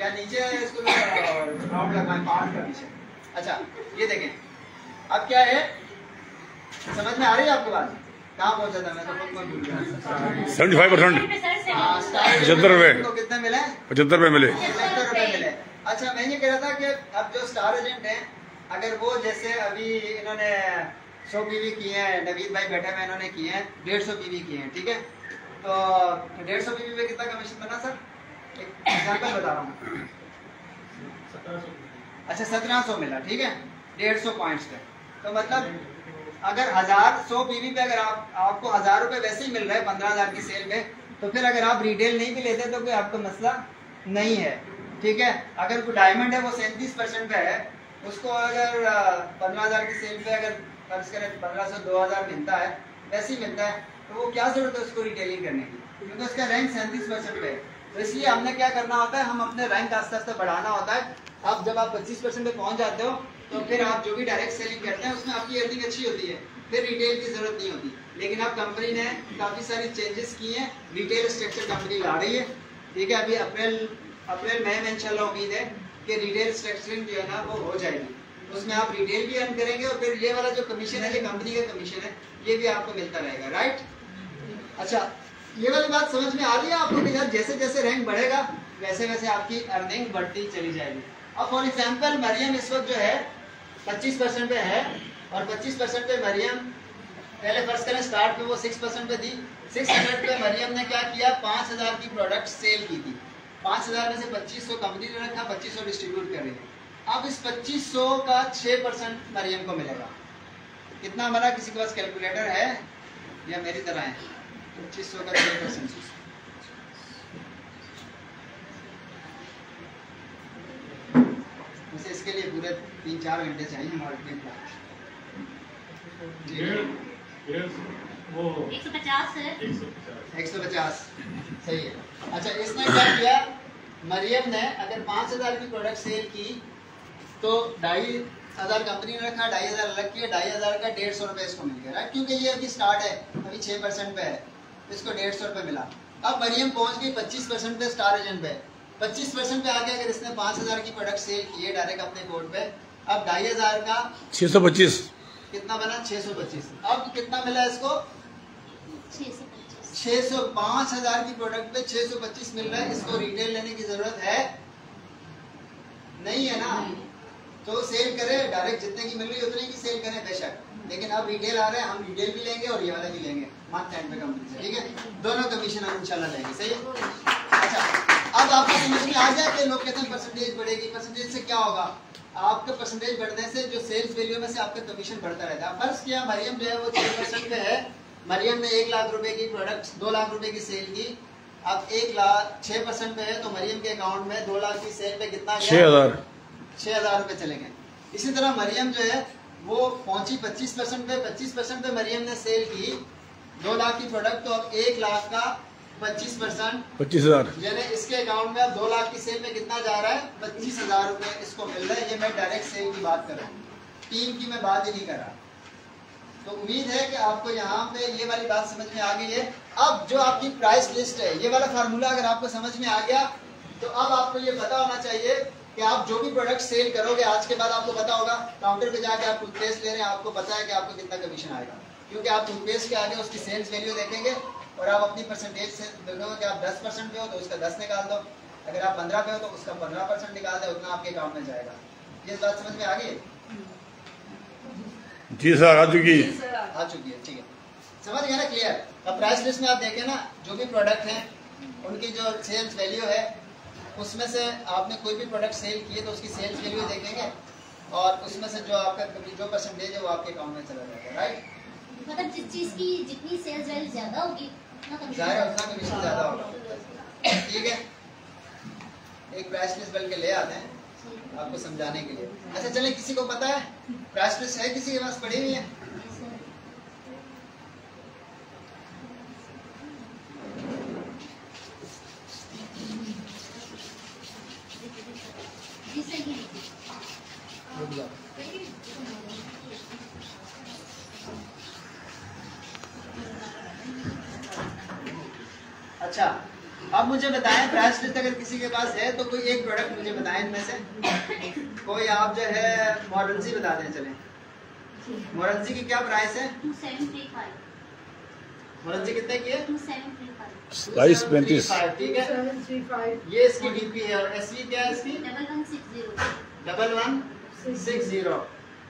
या नीचे इसको राउंड लगाएं पहाड़ का पीछे। अच्छा ये देखें, अब क्या है, समझ में आ रही है आपके बात? कहाँ पहुंचा था मैं तो खुद भूल गया। 75%। 75 रुपए को कितने मिले? 75 रुपए मिले। 75 रुपए मिले। अच्छा मैं ये कह रहा था कि अब जो स्टार एजेंट हैं, अगर वो जैसे अभी इन्होंने 100 पीवी किए हैं, नवीद भाई बैठे हुए इन्होंने किए हैं 150 पीवी किए हैं, ठीक है, तो 150 पीवी पे कितना कमीशन बना सर? एक एग्जाम्पल बता रहा हूँ। अच्छा 1700 मिला, ठीक है, 150 पॉइंट्स पे। तो मतलब अगर 100 पीवी पे अगर आपको 1000 रुपए वैसे ही मिल रहे हैं 15000 की सेल में, तो फिर अगर आप रिटेल नहीं भी लेते तो कोई आपका मसला नहीं है, ठीक है। अगर कोई डायमंड है वो 37% पे है, उसको अगर 15000 की सेल पे अगर खर्च करें 1500 2000 मिलता है, वैसे ही मिलता है, तो वो क्या जरूरत है उसको रिटेलिंग करने की, क्योंकि उसका रैंक 37% पे है। तो इसलिए हमने क्या करना होता है, हम अपने रैंक आस्ते आस्ते बढ़ाना होता है। अब जब आप 25% पे पहुंच जाते हो तो फिर आप जो भी डायरेक्ट सेलिंग करते हैं उसमें आपकी अर्निंग अच्छी होती है, फिर रिटेल की जरूरत नहीं होती। लेकिन अब कंपनी ने काफी सारी चेंजेस की हैं, रिटेल स्ट्रक्चर कंपनी ला रही है, ठीक है। अभी अप्रैल मई में इंशाल्लाह उम्मीद है कि रिटेल स्ट्रक्चरिंग जो है ना वो हो जाएगी, उसमें आप रिटेल भी अर्न करेंगे और फिर ये वाला जो कमीशन है, ये कंपनी का कमीशन है, ये भी आपको मिलता रहेगा, राइट। अच्छा ये वाली बात समझ में आ रही है आपको कि यार जैसे जैसे रैंक बढ़ेगा वैसे वैसे आपकी अर्निंग बढ़ती चली जाएगी। अब फॉर एग्जाम्पल मरियम इस वक्त जो है 25% पे है, और 25% पे मरियम पहले फर्स्ट करें स्टार्ट में वो 6% पे थी। 600 पे मरियम ने क्या किया, 5000 की प्रोडक्ट सेल की थी। 5000 में से 2500 कंपनी ने रखा, 2500 डिस्ट्रीब्यूट कर रही है। अब इस 2500 का 6% मरियम को मिलेगा। कितना बना, किसी के पास कैलकुलेटर है या मेरी तरह है? 2500 का 6%, वैसे इसके लिए पूरे 3-4 घंटे चाहिए हमारे टीम को। 150 है। 150 सही है। अच्छा इसने क्या किया, मरियम ने अगर 5000 की प्रोडक्ट सेल की तो 2500 कंपनी ने रखा, 2500 अलग किया, 2500 का 150 रुपए इसको मिल गया, राइट, क्योंकि ये अभी स्टार्ट है, अभी 6% पे है, इसको 150 रुपए मिला। अब मरियम पहुंच गई 25% पे स्टार एजेंट पे। 25% पे आके अगर इसने 5000 की प्रोडक्ट सेल की है डायरेक्ट अपने कोड पे, अब 2500 का 625 कितना बना, 625। अब कितना मिला इसको, 600। 5000 की प्रोडक्ट पे 625 मिल रहा है, इसको रिटेल लेने की जरूरत है नहीं है ना, तो सेल करे डायरेक्ट, जितने की मिल रही है उतने की सेल करें बेशक, लेकिन अब रिटेल आ रहे हैं, हम रिटेल भी लेंगे और ये वाला भी लेंगे मंथ एंड पे कंपनी से, ठीक है, दोनों कमीशन हम इंशाल्लाह लेंगे, सही है। अच्छा अब आपको समझ में आ गया कि लोग कहते हैं परसेंटेज बढ़ेगी, परसेंटेज से क्या होगा, आपका परसेंटेज बढ़ने से जो सेल्स वैल्यू में से आपका कमीशन बढ़ता रहता है। फर्ज किया मरियम जो है वो 6% पे है, मरियम ने 1 लाख रुपए की प्रोडक्ट 2 लाख रुपए की सेल की, अब 1 लाख 6% पे है तो मरियम के अकाउंट में 2 लाख की सेल पे कितना गया, 6000 रुपए चले गए। इसी तरह मरियम जो है वो पहुंची 25% पे, 25% पे मरियम ने सेल की 2 लाख की प्रोडक्ट, तो अब 1 लाख का 25% 25000, यानी इसके अकाउंट में अब 2 लाख की सेल में कितना जा रहा है, 25000 रुपए इसको मिल रहा है। ये मैं डायरेक्ट सेल की बात कर रहा हूँ, टीम की मैं बात ही नहीं कर रहा। तो उम्मीद है कि आपको यहाँ पे ये वाली बात समझ में आ गई है। अब जो आपकी प्राइस लिस्ट है, ये वाला फार्मूला अगर आपको समझ में आ गया तो अब आपको ये पता होना चाहिए कि आप जो भी प्रोडक्ट सेल करोगे, आज के बाद आपको पता होगा, काउंटर पे जाके आप टूथपेस्ट ले रहे हैं, आपको पता है कि आपको कितना कमीशन आएगा, क्योंकि आप टूथपेस्ट के आगे उसकी सेल्स वैल्यू देखेंगे और आप अपनी परसेंटेज से देखोगे कि आप 10% पे हो तो उसका 10 निकाल दो, अगर आप 15 पे हो तो उसका 15% निकाल दो, उतना आपके अकाउंट में जाएगा। ये बात समझ में आ गई? जी सर आ चुकी है, ठीक है, समझ गए ना, क्लियर। अब प्राइस लिस्ट में आप देखें ना, जो भी प्रोडक्ट हैं उनकी जो सेल्स वैल्यू है उसमें से आपने कोई भी प्रोडक्ट सेल किए तो उसकी सेल्स वैल्यू देखेंगे और उसमें से जो आपका जो परसेंटेज है वो आपके अकाउंट में चला जाएगा, राइट। मतलब जिस चीज की जितनी सेल्स वैल्यू ज्यादा होगी उतना कमीशन ज्यादा होगा, ठीक है। एक प्राइस लिस्ट बल्कि ले आते हैं आपको समझाने के लिए। अच्छा चले, किसी को पता है प्राइस लिस्ट है, किसी के पास पड़ी हुई है? अच्छा अब मुझे बताएं प्राइस लिस्ट अगर किसी के पास है तो कोई एक प्रोडक्ट मुझे बताएं इनमें से। कोई आप जो है मोरंजी बता दें। चलें, मोरंजी की क्या प्राइस है? 2735। मोरंजी कितने की है? 2735। स्लाइस 35। ठीक है, 735 ये इसकी डीपी है। और एसवी क्या है इसकी? 1160। 1160।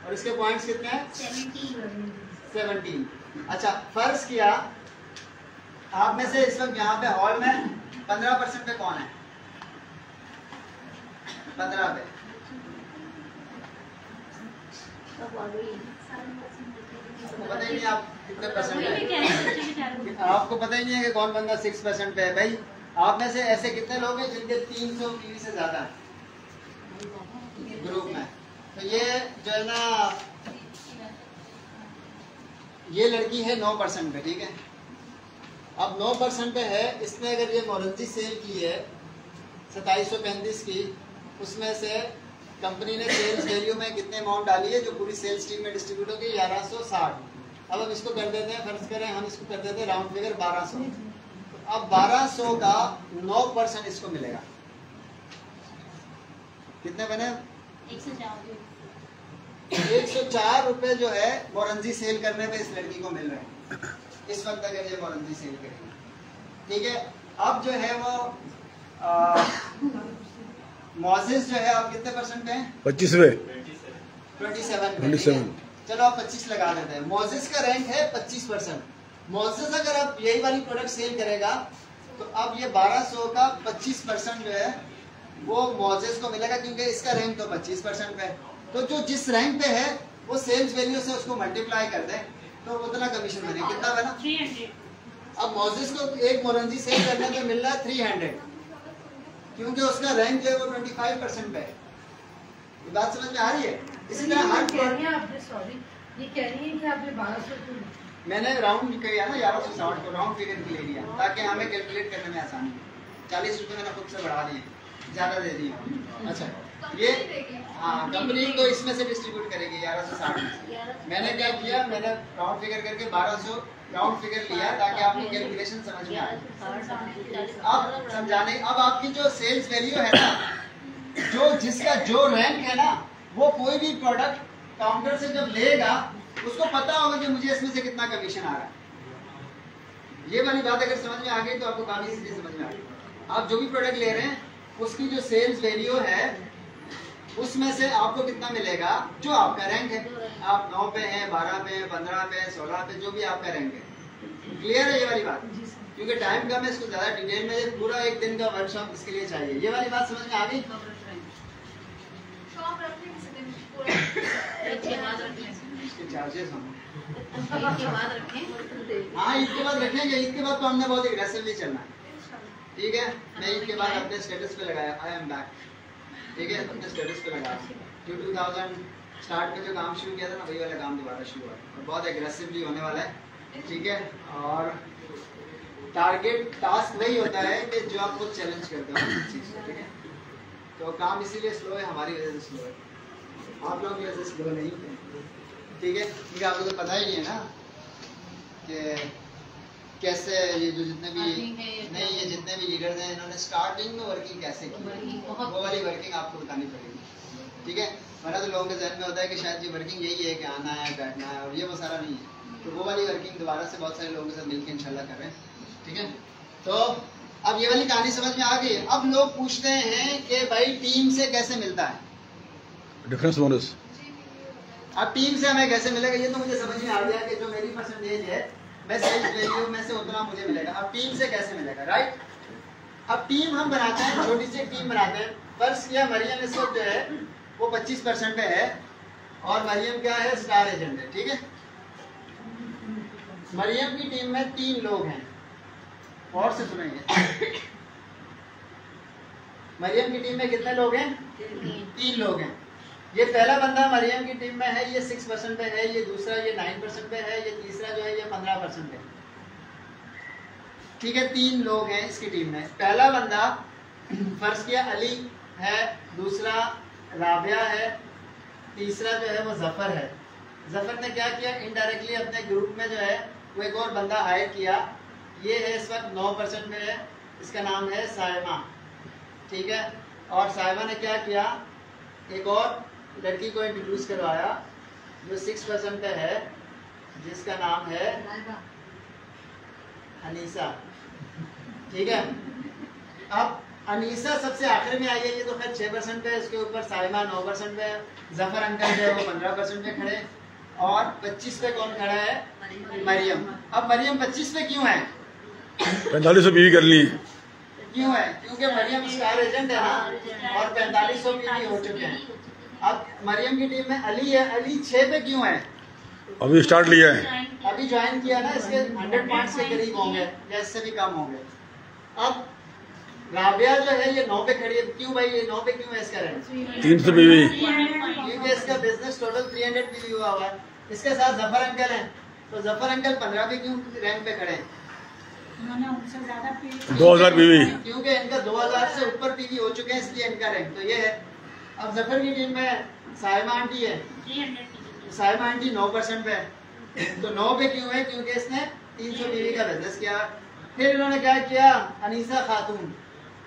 और इसके पॉइंट्स कितने हैं? 17। अच्छा, फर्ज किया आप में से इस वक्त यहाँ पे हॉल में 15% पे कौन है? 15 पे। आपको पता ही नहीं आप कितने परसेंट है। आपको पता ही नहीं है कि कौन बंदा 6% पे है। भाई आप में से ऐसे कितने लोग हैं जिनके 300 पीवी से ज्यादा है ग्रुप में? तो ये जो है ना, ये लड़की है 9% पे। ठीक है, अब 9% पे है। इसने अगर ये मोरंजी सेल की है 2735 की, उसमें से कंपनी ने सेल्स वैल्यू में कितने अमाउंट डाली है जो पूरी सेल्स टीम में डिस्ट्रीब्यूट होगी? 1160। अब हम इसको कर देते हैं, फर्ज करें हम इसको कर देते हैं राउंड फिगर 1200। तो अब 1200 का 9% इसको मिलेगा। कितने बने? 104 रुपए जो है मोरंजी सेल करने पे इस लड़की को मिल रहे हैं इस वक्त अगर ये मोरंजी सेल करेगी। ठीक है, अब जो है वो मोजेस जो है आप कितने परसेंट पे हैं? 25 पे। 27। चलो आप 25 लगा देते हैं। मोजेस का रैंक है 25%। मोजेस अगर आप यही वाली प्रोडक्ट सेल करेगा तो अब ये 1200 का 25% जो है वो मोजेस को मिलेगा, क्योंकि इसका रैंक तो 25% पे है। तो जो जिस रैंक पे है वो सेल्स वैल्यू से उसको मल्टीप्लाई कर दें तो उतना कमीशन बने। कितना बना? 300। अब मोजेस को एक मोरंजी सेल करने पे मिल रहा है 300, क्योंकि उसका रैंक जो है वो 25% पे है। ये बात समझ में आ रही है? इसी तरह हर ये कह रही है कि आपने 1200 मैंने राउंड किया ना 1160 को राउंड फिगर के ले लिया ताकि हमें कैलकुलेट करने में आसानी हो। 40 रुपए मैंने खुद से बढ़ा दिए, ज्यादा दे दिए। अच्छा, ये हाँ कंपनी तो इसमें से डिस्ट्रीब्यूट करेगी 1160। मैंने क्या किया, मैंने राउंड फिगर करके 1200 राउंड फिगर लिया ताकि आपको कैलकुलेशन समझ में आए। अब समझाने, अब आपकी जो सेल्स वैल्यू है ना, जो जिसका जो रैंक है ना, वो कोई भी प्रोडक्ट काउंटर से जब लेगा उसको पता होगा कि मुझे इसमें से कितना कमीशन आ रहा है। ये वाली बात अगर समझ में आ गई तो आपको काफी सीधे समझ में आ गई। आप जो भी प्रोडक्ट ले रहे हैं उसकी जो सेल्स वैल्यू है उसमें से आपको कितना मिलेगा जो आपका रैंक है। आप 9 पे हैं, 12 पे हैं, 15 पे हैं, 16 पे, जो भी आपका रैंक है। क्लियर है ये वाली बात? क्योंकि टाइम कम है, इसको ज्यादा डिटेल में पूरा एक दिन का वर्कशॉप इसके लिए चाहिए। ये वाली बात समझ में आ गई? चार्जेस हम हाँ ईद के बाद रखेंगे। ईद के बाद तो हमने बहुत एग्रेसिवली चलना है। ठीक है, मैं ईद के बाद अपने स्टेटस पे लगाया आई एम बैक। ठीक है, अपने स्टेटस पे लगाया। 2000 स्टार्ट में जो काम शुरू किया था ना, वही वाला काम दोबारा शुरू हुआ और बहुत एग्रेसिवली होने वाला है। ठीक है, और टारगेट टास्क वही होता है कि जो आप खुद चैलेंज करते हो चीज़ को। ठीक है, तो काम इसीलिए स्लो है, हमारी वजह से स्लो है, आप लोगों की वजह से स्लो नहीं है। ठीक है, क्योंकि आपको तो पता ही है ना कि कैसे ये जो जितने भी नहीं ये जितने भी लीडर्स हैं इन्होंने स्टार्टिंग में वर्किंग कैसे की, वो वाली वर्किंग आपको बतानी पड़ेगी। ठीक है, वरना तो लोगों के जहन में होता है कि शायद ये वर्किंग यही है कि आना है बैठना है, और ये वो सारा नहीं है। तो वो वाली वर्किंग दोबारा से बहुत सारे लोगों के साथ मिलकर इंशाल्लाह कर रहे हैं। ठीक है, तो अब ये वाली कहानी समझ में आ गई। अब लोग पूछते हैं कि भाई टीम से कैसे मिलता है डिफरेंस बोनस। अब टीम से हमें कैसे मिलेगा, ये तो मुझे समझ में आ गया कि जो मेरी परसेंटेज है मैं सेल्स वैल्यू में से उतना मुझे मिलेगा। अब टीम से कैसे मिलेगा, राइट? अब टीम हम बनाते हैं, छोटी सी टीम बनाते हैं। फर्स्ट किया मरियम इस वक्त जो है वो 25% पे है और मरियम क्या है, स्टार एजेंट है। ठीक है, मरियम की टीम में 3 लोग हैं, और से सुनेंगे। मरियम की टीम में कितने लोग हैं? 3 लोग हैं। ये पहला बंदा मरियम की टीम में है, ये 6% पे है, ये दूसरा ये 9% पे है, ये तीसरा जो है ये 15% पे। ठीक है, 3 लोग हैं इसकी टीम में। पहला बंदा फर्ज किया अली है, दूसरा राबिया है, तीसरा जो है वो जफर है। जफर ने क्या किया, इनडायरेक्टली अपने ग्रुप में जो है वो एक और बंदा हायर किया। ये है इस वक्त 9% में है, इसका नाम है सायमा, ठीक है। और सायमा ने क्या किया, एक और लड़की को इंट्रोड्यूस करवाया जो 6% पे है, जिसका नाम है अनीसा, ठीक है। अब अनीसा सबसे आखिर में आई है, ये तो खैर 6% पे है, इसके ऊपर सायमा 9% पे है, जफर अंकल जो है वो 15% पे खड़े, और 25 पे कौन खड़ा है, मरियम। अब मरियम 25 पे क्यों है, 4500 बीवी कर ली, क्यों है, क्योंकि मरियम स्टार एजेंट है ना, और 4500 बीवी हो चुके हैं। अब मरियम की टीम में अली है, अली 6 पे क्यों है, अभी स्टार्ट लिया है, अभी ज्वाइन किया ना, इसके 100 पॉइंट्स के करीब होंगे या इससे भी कम होंगे। अब राबिया जो है ये 9 पे खड़ी है, क्यों भाई ये 9 पे क्यों है इसका रैंक, 300 बीवी, क्योंकि इसका बिजनेस टोटल 300 बीवी हुआ हुआ है। इसके साथ जफर अंकल हैं, तो जफर अंकल 15 पे क्यों रैंक पे खड़े हैं, 2000 बीवी, क्योंकि इनका 2000 से ऊपर पीवी हो चुके हैं, इसलिए इनका रैंक तो ये है। अब जफर की टीम में साहिमा आंटी है, साहिमा आंटी 9% पे है, तो 9 पे क्यों है, क्योंकि इसने 300 बीवी का बिजनेस किया। फिर इन्होंने क्या किया, अनीसा खातून,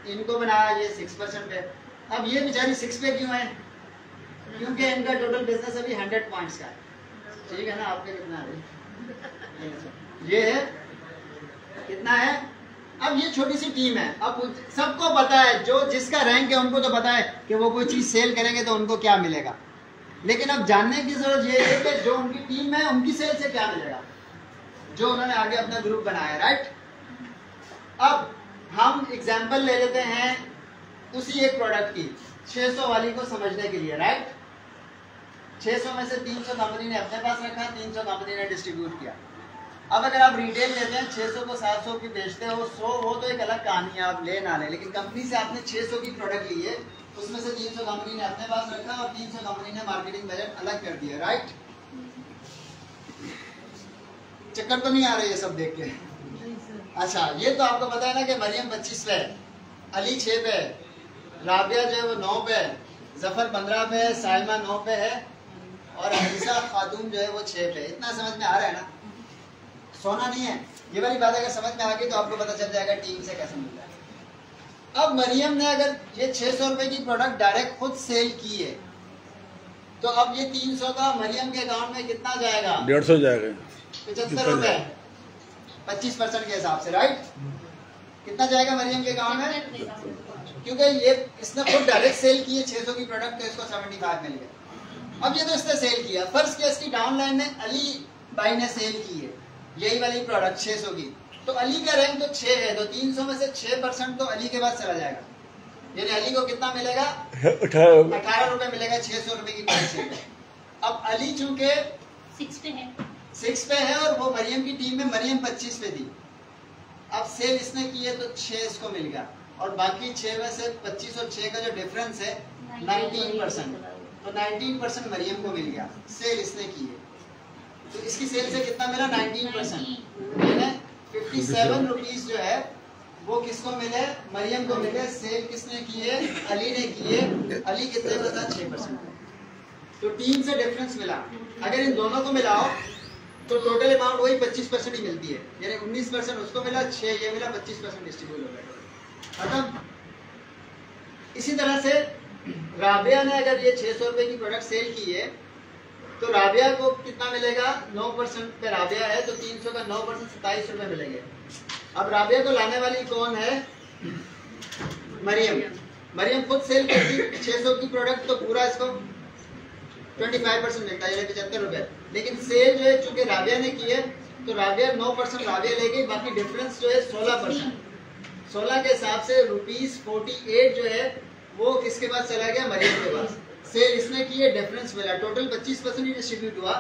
इनको बनाया ये 6% पे। अब ये बेचारी 6 पे क्यों है, क्योंकि इनका टोटल बिजनेस अभी 100 पॉइंट्स का है, ठीक है ना। आपके कितना है, ये है कितना है। अब ये छोटी सी टीम है, अब सबको पता है, जो जिसका रैंक है उनको तो पता है कि वो कोई चीज सेल करेंगे तो उनको क्या मिलेगा, लेकिन अब जानने की जरूरत ये है कि जो उनकी टीम है उनकी सेल से क्या मिलेगा, जो उन्होंने आगे अपना ग्रुप बनाया, राइट। अब हम एग्जांपल ले लेते हैं उसी एक प्रोडक्ट की, 600 वाली को समझने के लिए, राइट। 600 में से 300 कंपनी ने अपने पास रखा, 300 कंपनी ने डिस्ट्रीब्यूट किया। अब अगर आप रिटेल लेते हैं 600 को 700 की बेचते हो, 100 वो तो एक अलग कहानी है, आप ले ना ले, लेकिन कंपनी से आपने 600 की प्रोडक्ट ली है, उसमें से 300 कंपनी ने अपने पास रखा और 300 कंपनी ने मार्केटिंग बजट अलग कर दिया, राइट। चक्कर तो नहीं आ रही है सब देख के। अच्छा, ये तो आपको पता है ना कि मरियम 25 पे है, अली 6 पे है, राबिया जो है वो 9 पे है, जफर 15 पे है, साइमा 9 पे है, और अनीसा खातून जो है वो 6 पे। इतना समझ में आ रहा है ना, सोना नहीं है। ये वाली बात अगर समझ में आ गई तो आपको पता चल जाएगा टीम से कैसे मिलता है। अब मरियम ने अगर ये 600 रुपए की प्रोडक्ट डायरेक्ट खुद सेल की है, तो अब ये 300 का मरियम के अकाउंट में कितना जाएगा, 150 जाएगा, 75 रुपए, 25% के हिसाब से, राइट। कितना जाएगा मरियम के अकाउंट में, क्योंकि ये इसने खुद डायरेक्ट सेल की है 600 की प्रोडक्ट, तो इसको 75 मिल गया। अब ये तो इसने सेल किया, फर्स्ट के इसकी डाउनलाइन ने अली भाई ने सेल की है यही वाली प्रोडक्ट 600 की, तो अली का रैंक तो 6 है, तो 300 में से 6% तो अली के पास चला जाएगा, यानी अली को कितना मिलेगा, 18 रुपए मिलेगा 600 रुपए की प्राइस पे। अब अली चूंकि 6 पे है और वो मरियम की टीम में मरियम 25 पे थी, अब सेल इसने की है तो 6 इसको मिल गया, और बाकी 6 में से 25 और 6 का जो डिफरेंस है 19%, तो 19% मरियम को मिल गया, सेल इसने की है। तो इसकी सेल से कितना मिला, 19%, 57 रुपीज जो है वो किसको मिले, मरियम को मिले। सेल किसने की है, अली ने की है। अली कितने का था, 6%, तो टीम से डिफरेंस मिला। अगर इन दोनों को मिलाओ तो टोटल अमाउंट वही 25% ही मिलती है, यानी 19% उसको मिला, 6 ये मिला, 25% डिस्ट्रीब्यूट हो गया, खत्म। इसी तरह से राबिया ने अगर ये 600 रुपए की प्रोडक्ट सेल की है, तो राबिया को कितना मिलेगा, 9% पे राबिया है, तो 300 का 9% 27 रुपए मिलेंगे। अब राबिया को लाने वाली कौन है, मरियम। मरियम खुद सेल करती 600 की प्रोडक्ट, तो पूरा इसको 25% मिलता है, 75 रुपए, लेकिन सेल जो है चूंकि राबिया ने की है, तो राबिया 9% राबिया ले गई, बाकी डिफरेंस जो है 16%। 16 के हिसाब से ₹48 जो है वो किसके पास चला गया, मरियम के पास। सेल इसने की है, डिफरेंस मिला, टोटल 25% ही डिस्ट्रीब्यूट हुआ,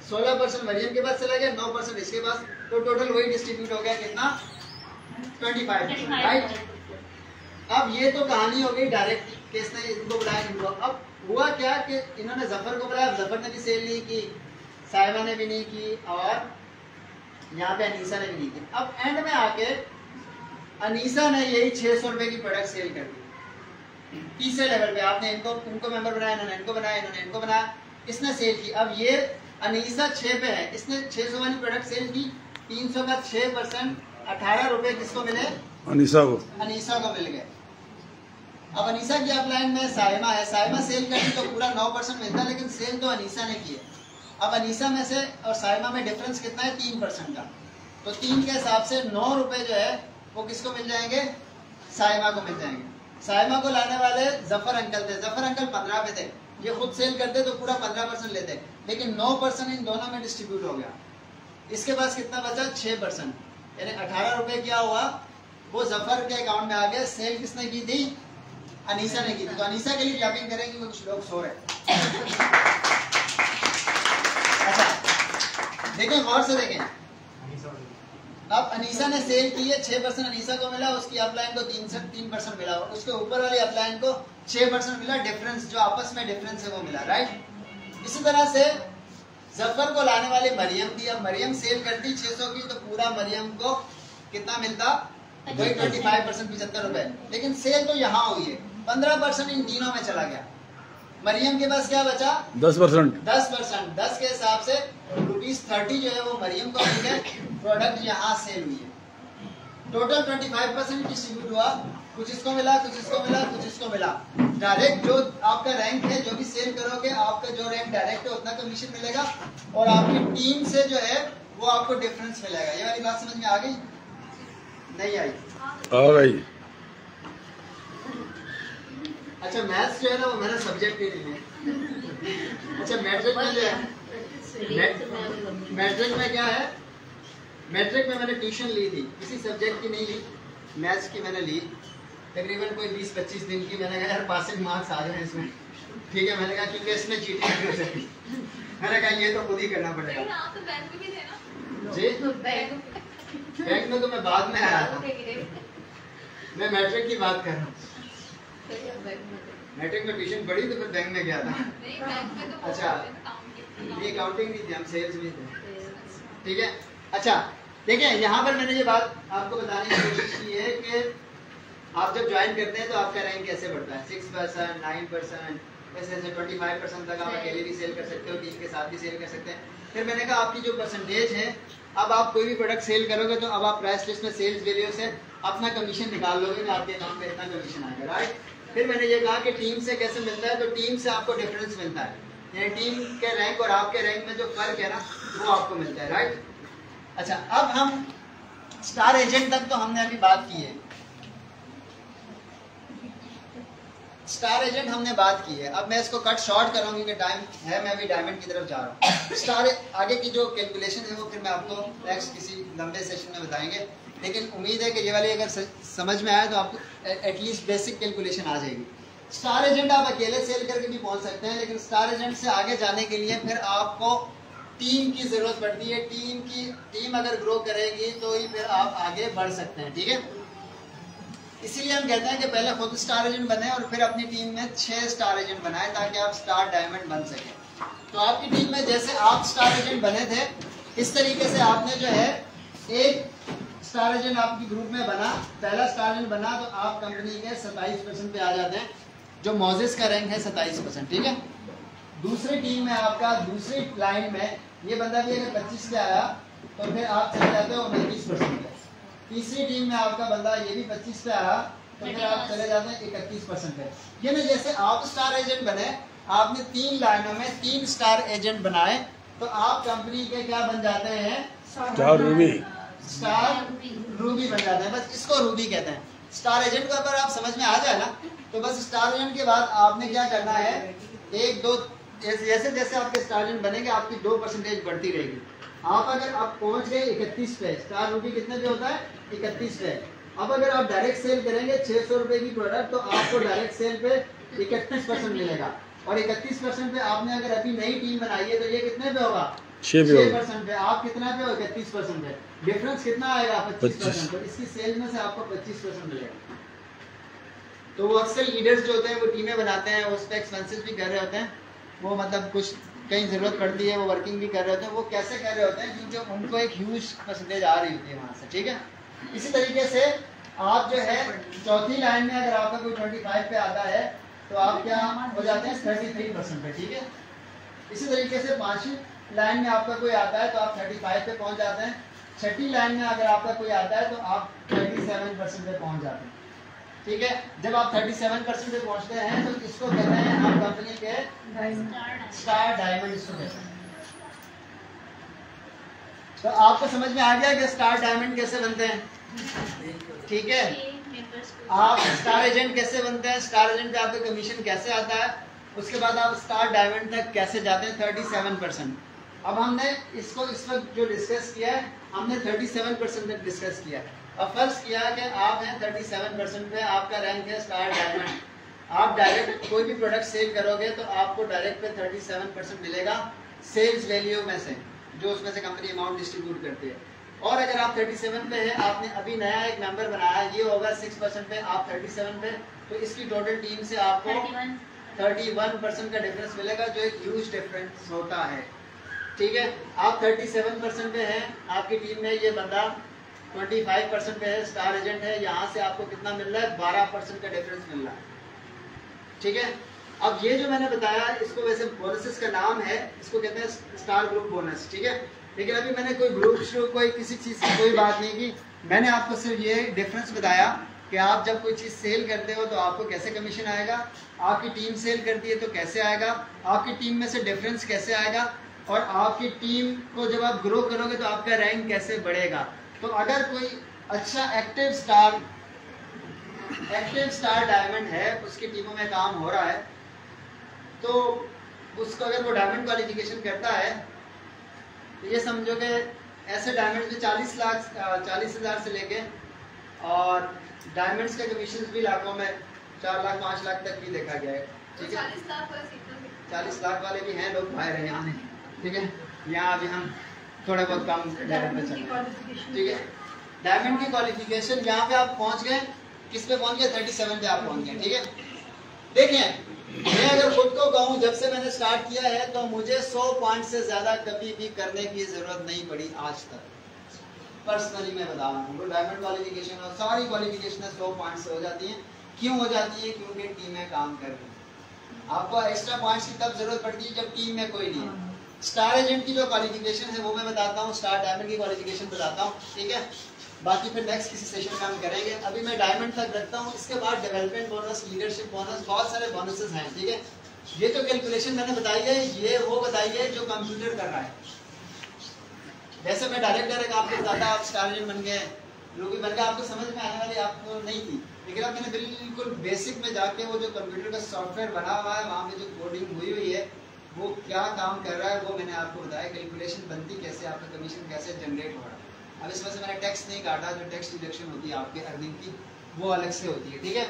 16% मरियम के पास चला गया, 9% इसके पास, तो टोटल वही डिस्ट्रीब्यूट हो गया, कितना, 25%, राइट। अब ये तो कहानी हो गई डायरेक्ट केस ने इनको बुलाया इनको। अब हुआ क्या कि इन्होंने जफर को बुलाया, जफर ने भी सेल नहीं की, साहिबा ने भी नहीं की, और यहाँ पे अनीसा ने भी नहीं की। अब एंड में आके अनीसा ने यही 600 रुपए की प्रोडक्ट सेल कर दी तीसरे लेवल पे। आपने उनको मेंबर बनाया, इन्होंने इनको बनाया, इन्होंने इनको बनाया, इसने सेल की। अब ये अनीसा 6 पे है, इसने 600 वाली प्रोडक्ट सेल की, 300 का 6%, 18 रुपए किसको मिले, अनीसा को अनीसा को मिल गए। अब अनीसा की अपलाइन में साइमा है, साइमा सेल करती तो पूरा 9% मिलता है, लेकिन सेल तो अनीसा ने की है। अब अनीसा में से और साइमा में डिफरेंस कितना है? 3% का। तो 3 के हिसाब से 9 रुपए जो है वो किसको मिल जाएंगे? साइमा को मिल जाएंगे। साइमा को लाने वाले जफर अंकल थे। जफर अंकल 15 पे थे, ये खुद सेल करते तो पूरा 15% लेते, लेकिन 9% इन दोनों में डिस्ट्रीब्यूट हो गया। इसके पास कितना बचा? 6%, यानी 18 रुपए क्या हुआ? वो जफर के अकाउंट में आ गया। सेल किसने की थी? अनीसा ने की थी। तो अनीसा के लिए क्लैपिंग करेंगे, कुछ लोग सो रहे। अच्छा देखें, गौर से देखें। अब अनीसा ने सेल की है, 6% अनीसा को मिला, उसकी अपलाइन को 3% मिला, और उसके ऊपर वाली अपलाइन को 6% मिला। डिफरेंस जो आपस में डिफरेंस है वो मिला, राइट। इसी तरह से जफर को लाने वाली मरियम थी। अब मरियम सेल करती 600 की, तो पूरा मरियम को कितना मिलता? वही 25%, 75 रुपए। लेकिन सेल तो यहाँ हुई है, 15% इन तीनों में चला गया। मरियम के पास क्या बचा? 10%। 10%। 10 के हिसाब से ₹30 जो है वो मरियम को मिल गए। प्रोडक्ट यहाँ सेल हुई है। टोटल 25% डिस्ट्रीब्यूट हुआ। कुछ इसको मिला, कुछ इसको मिला, कुछ इसको मिला। डायरेक्ट जो आपका रैंक है, जो भी सेल करोगे, आपका जो रैंक डायरेक्ट है उतना कमीशन मिलेगा, और आपकी टीम से जो है वो आपको डिफरेंस मिलेगा। ये वाली बात समझ में आ गई? नहीं आई? आ गई। अच्छा मैथ्स जो है ना वो मेरा सब्जेक्ट ही नहीं है। अच्छा मैट्रिक में जो है, मैट्रिक में क्या है? मैट्रिक में मैंने ट्यूशन ली थी, किसी सब्जेक्ट की नहीं ली, मैथ्स की मैंने ली। तकरीबन कोई 20-25 दिन की। मैंने कहा यार पासिंग मार्क्स आ गए इसमें, ठीक है। मैंने कहा क्योंकि इसने चीटिंग कर सकती, मैंने कहा ये तो खुद ही करना पड़ेगा। आप तो बैंक में भी थे ना? जी तो बैंक में तो मैं बाद में आया था, मैं मैट्रिक की बात कर रहा हूँ। मैट्रिक में ट्यूशन पढ़ी तो फिर बैंक में गया था। अच्छा ये अकाउंटिंग नहीं थी, हम सेल्स में थे, ठीक है। अच्छा देखिए, यहाँ पर मैंने ये बात आपको बताने की कोशिश की है कि आप जब ज्वाइन करते हैं तो आपका रैंक कैसे बढ़ता है। 6%, 9%, ऐसे 25% तक आप अकेले भी सेल कर सकते हो, टीम के साथ भी सेल कर सकते हैं। फिर मैंने कहा आपकी जो परसेंटेज है, अब आप कोई भी प्रोडक्ट सेल करोगे तो अब आप प्राइस लिस्ट में सेल्स वैल्यू से अपना कमीशन निकाल लोगे कि आपके अकाउंट में इतना कमीशन आएगा, राइट। फिर मैंने ये कहा कि टीम से कैसे मिलता है, तो टीम से आपको डिफरेंस मिलता है, यानी टीम के रैंक और आपके रैंक में जो फर्क है ना वो आपको मिलता है, राइट। अच्छा अब हम स्टार एजेंट तक तो हमने अभी बात की है, स्टार एजेंट हमने बात की है। अब मैं इसको कट शॉर्ट कर रहा हूँ क्योंकि टाइम है, मैं अभी डायमंड की तरफ जा रहा हूँ। स्टार आगे की जो कैलकुलेशन है वो फिर मैं आपको नेक्स्ट किसी लंबे सेशन में बताएंगे, लेकिन उम्मीद है कि ये वाली अगर समझ में आए तो आपको एटलीस्ट बेसिक कैलकुलेशन आ जाएगी। स्टार एजेंट आप अकेले सेल करके भी पहुंच सकते हैं, लेकिन स्टार एजेंट से आगे जाने के लिए फिर आपको टीम की जरूरत पड़ती है। टीम अगर ग्रो करेगी तो ही फिर आप आगे बढ़ सकते हैं, ठीक है। इसीलिए हम कहते हैं कि पहले खुद स्टार एजेंट बने और फिर अपनी टीम में 6 स्टार एजेंट बनाएं ताकि आप स्टार डायमंड बन सके। तो आपकी टीम में जैसे आप स्टार एजेंट बने थे, इस तरीके से आपने जो है एक स्टार एजेंट आपकी ग्रुप में बना, पहला स्टार एजेंट बना तो आप कंपनी के 27% पे आ जाते हैं, जो मोजेस का रैंक है 27%, ठीक है। दूसरी टीम में आपका दूसरी लाइन में ये बंदा भी अगर 25 पे आया तो फिर आप चले जाते हो 29% पे। तीसरी टीम में आपका बंदा ये भी 25 पे आया तो फिर आप चले जाते हैं 31% पे। ये ना जैसे आप स्टार एजेंट बने, आपने 3 लाइनों में 3 स्टार एजेंट बनाए तो आप कंपनी के क्या बन जाते हैं? Star Ruby. स्टार रूबी बन जाते हैं, बस इसको रूबी कहते हैं। स्टार एजेंट को अगर आप समझ में आ जाए ना तो बस स्टार एजेंट के बाद आपने क्या करना है, 1-2 जैसे जैसे आपके स्टार एजेंट बनेंगे आपकी 2% बढ़ती रहेगी। आप अगर आप पहुंच गए 31 पे, स्टार रूबी कितने पे होता है? 31 पे। अब अगर आप डायरेक्ट सेल करेंगे 600 रुपए की प्रोडक्ट तो आपको डायरेक्ट सेल पे 31% मिलेगा, और 31% पे आपने अगर अभी नई टीम बनाई है तो ये कितने पे होगा? 6% पे। आप कितना पे हो? 31% पे। डिफरेंस कितना आएगा? 25%। तो इसकी सेल में से आपको 25% मिलेगा। तो वो अक्सर लीडर्स जो होते हैं वो टीमें बनाते हैं, उस पर एक्सपेंसेस भी कर रहे होते हैं, वो मतलब कुछ कहीं ज़रूरत पड़ती है वो वर्किंग भी कर रहे होते हैं। वो कैसे कर रहे होते हैं? क्योंकि उनको एक ह्यूज परसेंटेज आ रही होती है वहाँ से, ठीक है। इसी तरीके से आप जो है चौथी लाइन में अगर आपका कोई 25 पे आता है तो आप क्या हो जाते हैं? 33% पे, ठीक है। इसी तरीके से 5वीं लाइन में आपका कोई आता है तो आप 35 पे पहुँच जाते हैं। छठी लाइन में अगर आपका कोई आता है तो आप 37 37% पे पहुंच जाते हैं। ठीक है, जब आप 37% पे पहुंचते हैं तो इसको कहते हैं हम कंपनी के स्टार डायमंड इसको कहते हैं। तो आपको समझ में आ गया कि स्टार डायमंड कैसे बनते हैं? ठीक है, आप स्टार एजेंट कैसे बनते हैं, स्टार एजेंट पे आपका कमीशन कैसे आता है, उसके बाद आप स्टार डायमंड तक कैसे जाते हैं 37%। अब हमने इसको इस वक्त जो डिस्कस किया है, हमने 37% तक डिस्कस किया है। अब फर्ज किया कि आप हैं 37% पे, आपका रैंक है स्टार डायमंड, आप डायरेक्ट कोई भी प्रोडक्ट सेल करोगे तो आपको डायरेक्ट पे 37% मिलेगा सेल्स वैल्यू में से, जो उसमें से कंपनी अमाउंट डिस्ट्रीब्यूट करती है। और अगर आप 37 पे हैं, आपने अभी नया एक मेंबर बनाया, ये होगा 6% पे, आप 37 पे, तो इसकी टोटल टीम से आपको 31% का डिफरेंस मिलेगा, जो एक ह्यूज डिफरेंस होता है। ठीक है, आप 37% पे हैं, आपकी टीम में ये बंदा 25% पे है, स्टार एजेंट है, यहाँ से आपको कितना मिल रहा है? 12% का डिफरेंस मिल रहा है। ठीक है, अब ये जो मैंने बताया, इसको वैसे बोनसेस का नाम है, इसको कहते हैं स्टार ग्रुप बोनस। ठीक है, लेकिन अभी मैंने कोई ग्रुप शुरू कोई किसी चीज़ की कोई बात नहीं की, मैंने आपको सिर्फ ये डिफरेंस बताया कि आप जब कोई चीज़ सेल करते हो तो आपको कैसे कमीशन आएगा, आपकी टीम सेल करती है तो कैसे आएगा, आपकी टीम में से डिफरेंस कैसे आएगा, और आपकी टीम को जब आप ग्रो करोगे तो आपका रैंक कैसे बढ़ेगा। तो अगर कोई अच्छा एक्टिव स्टार डायमंड है, उसकी टीमों में काम हो रहा है, तो उसको अगर वो डायमंड क्वालिफिकेशन करता है तो ये समझो कि ऐसे डायमंड में 40,000 से लेके और डायमंड्स के कमीशन भी लाखों में 4 लाख 5 लाख तक भी देखा गया है। ठीक है, 40 लाख वाले भी हैं लोग बाहर हैं, यहाँ नहीं। ठीक है, यहाँ अभी हम थोड़ा बहुत कम लेवल पे चल रहे हैं। ठीक है, डायमंड की क्वालिफिकेशन यहाँ पे आप पहुँच गए, किस पे पहुँच गए? 37 पे आप पहुँच गए। ठीक है, देखिए मैं अगर खुद को कहूँ, जब से मैंने स्टार्ट किया है तो मुझे 100 पॉइंट से ज्यादा कभी भी करने की जरूरत नहीं पड़ी आज तक। पर्सनली मैं बता रहा हूँ, डायमंड क्वालिफिकेशन और सारी क्वालिफिकेशन 100 पॉइंट से हो जाती हैं। क्यों हो जाती है? क्योंकि टीमें काम कर रही हैं। आपको एक्स्ट्रा पॉइंट्स की तब जरूरत पड़ती है जब टीम में कोई नहीं है। स्टार एजेंट की जो क्वालिफिकेशन है वो मैं बताता हूँ, स्टार डायमंड की क्वालिफिकेशन बताता हूँ। ठीक है, बाकी फिर नेक्स्ट किसी सेशन में हम करेंगे। अभी मैं डायमंड तक रखता हूँ, इसके बाद डेवलपमेंट बोनस, लीडरशिप बोनस, बहुत सारे बोनसेस हैं। ठीक है, ये जो कैलकुलेशन मैंने बताई है, ये वो बताई है जो कंप्यूटर कर रहा है। वैसे मैं डायरेक्ट आपको बताता, आप स्टार एजेंट बन गए, रूबी बन गए, आपको समझ में आने वाली आपको नहीं थी, लेकिन अब मैंने बिल्कुल बेसिक में जाके वो जो कंप्यूटर का सॉफ्टवेयर बना हुआ है, वहाँ पे जो कोडिंग हुई है, वो क्या काम कर रहा है, वो मैंने आपको बताया। कैलकुलेशन बनती कैसे, आपका कमीशन कैसे जनरेट हो रहा है। अब इसमें से मैंने टैक्स नहीं काटा, जो टैक्स डिडक्शन होती है आपके अर्निंग की, वो अलग से होती है। ठीक है,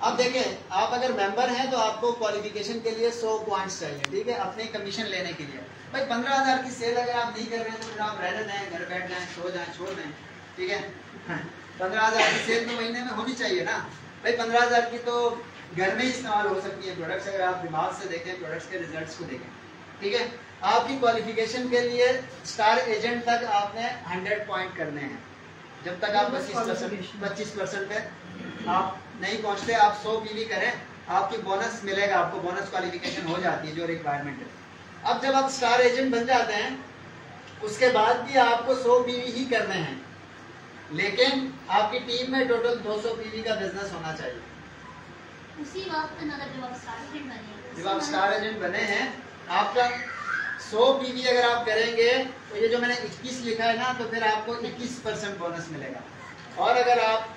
अब देखें, आप अगर मेंबर हैं तो आपको क्वालिफिकेशन के लिए 100 पॉइंट्स चाहिए। ठीक है, अपने कमीशन लेने के लिए। भाई 15,000 की सेल अगर आप नहीं कर रहे हैं तो फिर आप रहने दें, घर बैठ जाएं, सो जाएं, छोड़ दें। ठीक है, 15,000 की सेल तो महीने में होनी चाहिए ना भाई। 15,000 की तो घर में ही इस्तेमाल हो सकती है प्रोडक्ट्स, अगर आप दिमाग से देखें, प्रोडक्ट्स के रिजल्ट्स को देखें। ठीक है, आपकी क्वालिफिकेशन के लिए स्टार एजेंट तक आपने 100 पॉइंट करने हैं। जब तक आप 25% पे आप नहीं पहुंचते, आप 100 पीवी करें, आपकी बोनस मिलेगा, आपको बोनस क्वालिफिकेशन हो जाती है जो रिक्वायरमेंट है। अब जब आप स्टार एजेंट बन जाते हैं, उसके बाद भी आपको 100 पीवी ही करने हैं, लेकिन आपकी टीम में टोटल 200 पीवी का बिजनेस होना चाहिए। उसी वक्त जब आप स्टार एजेंट बने, जब आप स्टार एजेंट बने हैं, आपका 100 पीवी अगर आप करेंगे तो ये जो मैंने 21 लिखा है ना, तो फिर आपको 21% बोनस मिलेगा। और अगर आप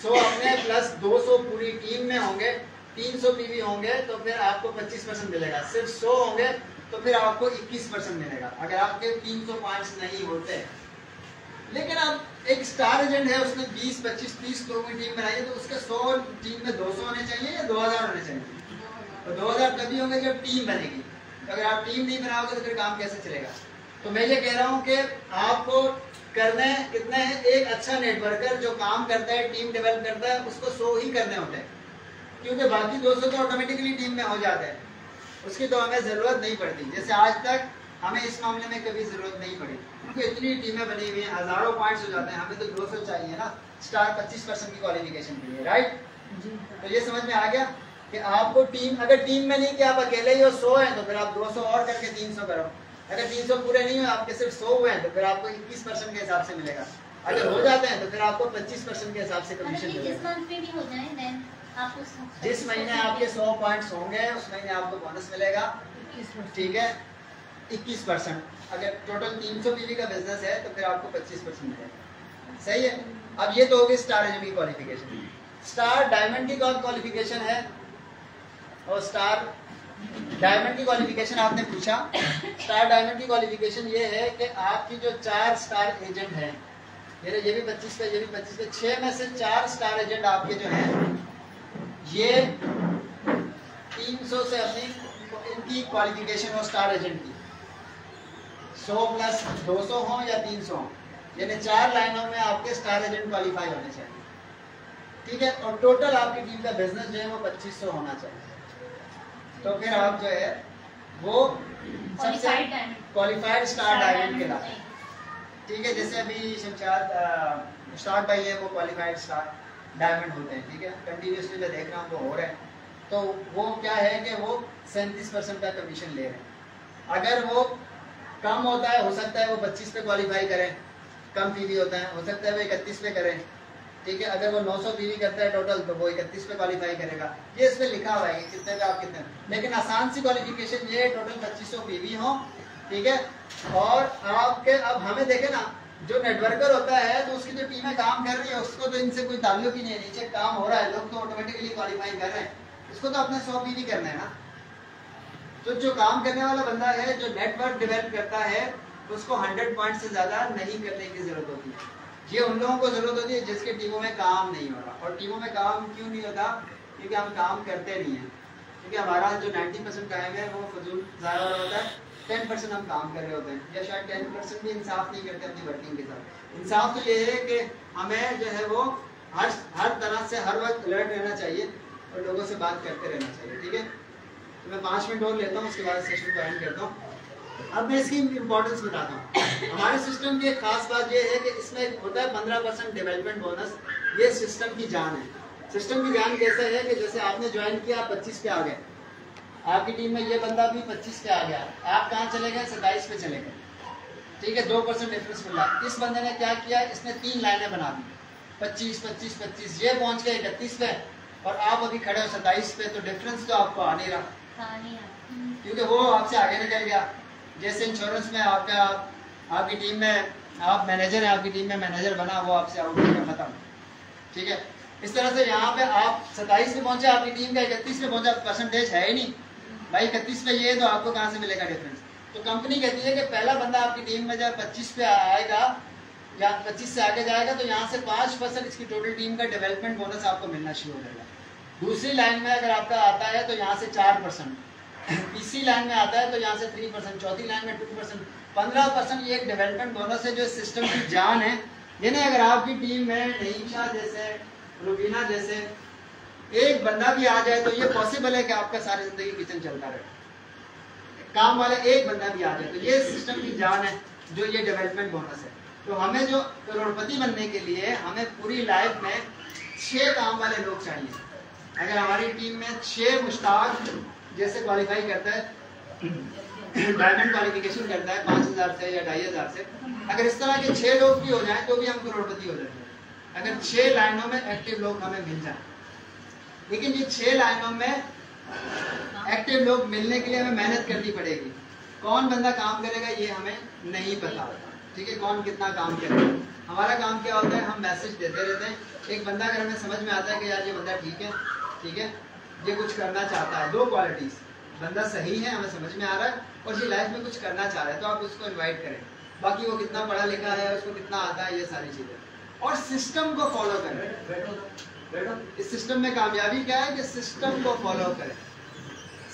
100 अपने प्लस 200 पूरी टीम में होंगे, 300 पीवी होंगे, तो फिर आपको 25% मिलेगा। सिर्फ 100 होंगे तो फिर आपको 21% मिलेगा, अगर आपके 300 पॉइंट्स नहीं होते। लेकिन अब एक स्टार एजेंट है, उसने 20, 25, 30 लोगों की टीम बनाई है, तो उसके 100 टीम में 200 होने चाहिए या 2000 होने चाहिए? तो 2000 तभी होंगे जब टीम बनेगी। तो अगर आप टीम नहीं बनाओगे तो फिर काम कैसे चलेगा? तो मैं ये कह रहा हूँ कि आपको करने कितने हैं, एक अच्छा नेटवर्कर जो काम करता है, टीम डेवलप करता है, उसको 100 ही करने होते हैं, क्योंकि बाकी 200 तो ऑटोमेटिकली टीम में हो जाते हैं, उसकी तो हमें ज़रूरत नहीं पड़ती। जैसे आज तक हमें इस मामले में कभी ज़रूरत नहीं पड़ी, क्योंकि इतनी टीमें बनी हुई हैं, हज़ारों पॉइंट्स हो जाते हैं। हमें तो 200 चाहिए ना स्टार 25% की क्वालिफिकेशन के लिए, राइट? तो ये समझ में आ गया कि आपको टीम, अगर टीम में नहीं कि आप अकेले ही हो 100 हैं, तो फिर आप 200 और करके 300 करो। अगर 300 पूरे नहीं हुए, आपके सिर्फ 100 हुए हैं, तो फिर आपको 21% के हिसाब से मिलेगा। अगर हो जाते हैं तो फिर आपको 25% के हिसाब से मतलब कमीशन कि जिस मिलेगा। मंथ में भी हो जाए देन आपको जिस महीने आपके 100 पॉइंट्स होंगे उस महीने आपको बोनस मिलेगा, ठीक है, 21%। अगर टोटल 300 पीवी का बिजनेस है तो फिर आपको 25% मिलेगा। सही है। अब ये तो होगी star HME qualification. Star diamond की कौन क्वालिफिकेशन है, और स्टार डायमंड की क्वालिफिकेशन आपने पूछा। स्टार डायमंड की क्वालिफिकेशन ये है कि आपकी जो 4 स्टार एजेंट हैं, ये भी 25 पे, ये भी 25 पे, 6 में से 4 स्टार एजेंट आपके जो हैं ये 300 से अपनी इनकी क्वालिफिकेशन हो स्टार एजेंट की, 100 प्लस 200 हो या 300 हो, यानी 4 लाइनों में आपके स्टार एजेंट क्वालिफाई होने चाहिए, ठीक है। और टोटल आपकी टीम का बिजनेस जो है वो 2500 होना चाहिए। तो फिर आप जो है वो सबसे क्वालिफाइड स्टार डायमंड के लाते हैं, ठीक है। जैसे अभी शमशाद मुश्ताक भाई है वो क्वालिफाइड स्टार डायमंड होते हैं, ठीक है। कंटिन्यूसली मैं देख रहा हूँ वो हो रहे हैं। तो वो क्या है कि वो 37% का कमीशन ले रहे हैं। अगर वो कम होता है, हो सकता है वो 25 पे क्वालिफाई करें, कम पीवी होता है, हो सकता है वो 31 पे करें, ठीक है। अगर वो 900 पीवी करता है टोटल तो वो 31 पे क्वालिफाई करेगा। ये इसमें लिखा हुआ है कितने पे आप कितने, लेकिन आसान सी क्वालिफिकेशन ये है टोटल 2500 पीवी हो, ठीक है। और आपके अब हमें देखे ना, जो नेटवर्कर होता है तो उसकी जो टीमें काम कर रही है उसको तो इनसे कोई ताल्लुक ही नहीं है, नीचे काम हो रहा है, लोग तो ऑटोमेटिकली क्वालिफाई कर रहे हैं, उसको तो अपने 100 पीवी करना है ना। तो जो काम करने वाला बंदा है, जो नेटवर्क डेवलप करता है, उसको 100 पॉइंट से ज्यादा नहीं करने की जरूरत होती है। ये उन लोगों को जरूरत होती है जिसके टीमों में काम नहीं हो रहा। और टीमों में काम क्यों नहीं होता, क्योंकि हम काम करते नहीं है, क्योंकि हमारा जो 90% टाइम है वो फजूल ज़ाया हो रहा होता है, 10% हम काम कर रहे होते हैं, या शायद 10% भी इंसाफ नहीं करते अपनी वर्किंग के साथ। इंसाफ तो ये है कि हमें जो है वो हर तरह से हर वक्त अलर्ट रहना चाहिए और लोगों से बात करते रहना चाहिए, ठीक है। तो मैं 5 मिनट और लेता हूँ, उसके बाद सेशन को एंड करता हूँ। अब मैं इसकी इंपॉर्टेंस बताता हूँ। हमारे सिस्टम की एक खास बात ये है कि इसमें होता है 15% डेवलपमेंट बोनस। ये सिस्टम की जान है। सिस्टम की जान कैसे है कि जैसे आपने ज्वाइन किया, 25 पे आ गए, आपकी टीम में ये बंदा भी 25 पे आ गया, आप कहाँ चले गए, 27 पे चले गए, ठीक है। 2% डिफरेंस मिला। इस बंदे ने क्या किया, इसने 3 लाइनें बना दी, 25 25 25, ये पहुंच गए 31 पे और आप अभी खड़े हो 27 पे, तो डिफरेंस तो आपको आ नहीं रहा, क्योंकि वो आपसे आगे निकल गया। जैसे इंश्योरेंस में आपकी टीम में आप मैनेजर हैं, आपकी टीम में मैनेजर बना, वो आपसे आउट हो गया, खत्म, ठीक है। इस तरह से यहाँ पे आप 27 पे पहुंचे, आपकी टीम का 31 पे पहुंचा, परसेंटेज है ही नहीं भाई, 31 पे ये, तो आपको कहाँ से मिलेगा डिफरेंस। तो कंपनी कहती है कि पहला बंदा आपकी टीम में जब 25 पे आएगा या 25 से आगे जाएगा तो यहाँ से 5% इसकी टोटल टीम का डेवलपमेंट बोनस आपको मिलना शुरू हो जाएगा। दूसरी लाइन में अगर आपका आता है तो यहाँ से 4%, तीसरी लाइन में आता है तो यहाँ से 3%, चौथी लाइन में 2%, 15% ये एक डेवलपमेंट बोनस है जो सिस्टम की जान है। यानी अगर आपकी टीम में नईशा जैसे, रुबीना जैसे एक बंदा भी आ जाए तो ये पॉसिबल है कि आपका सारी जिंदगी किचन चलता रहे, काम वाला एक बंदा भी आ जाए, तो ये सिस्टम की जान है जो ये डेवलपमेंट बोनस है। तो हमें जो करोड़पति बनने के लिए हमें पूरी लाइफ में 6 काम वाले लोग चाहिए। अगर हमारी टीम में 6 मुश्ताक जैसे क्वालिफाई करता है, डायमंड क्वालिफिकेशन करता है 5000 से या 2500 से, अगर इस तरह के 6 लोग भी हो जाएं तो भी हम करोड़पति हो जाएंगे, अगर 6 लाइनों में एक्टिव लोग हमें मिल जाए। लेकिन ये 6 लाइनों में एक्टिव लोग मिलने के लिए हमें मेहनत करनी पड़ेगी। कौन बंदा काम करेगा ये हमें नहीं पता, ठीक है, कौन कितना काम करेगा। हमारा काम क्या होता है, हम मैसेज देते रहते हैं। एक बंदा अगर हमें समझ में आता है कि यार ये बंदा ठीक है, ये कुछ करना चाहता है, 2 क्वालिटीज, बंदा सही है, हमें समझ में आ रहा है, और ये लाइफ में कुछ करना चाह रहा है, तो आप उसको इन्वाइट करें। बाकी वो कितना पढ़ा लिखा है, उसको कितना आता है, ये सारी चीजें, और सिस्टम को फॉलो करें। इस सिस्टम में कामयाबी क्या है कि सिस्टम को फॉलो करें।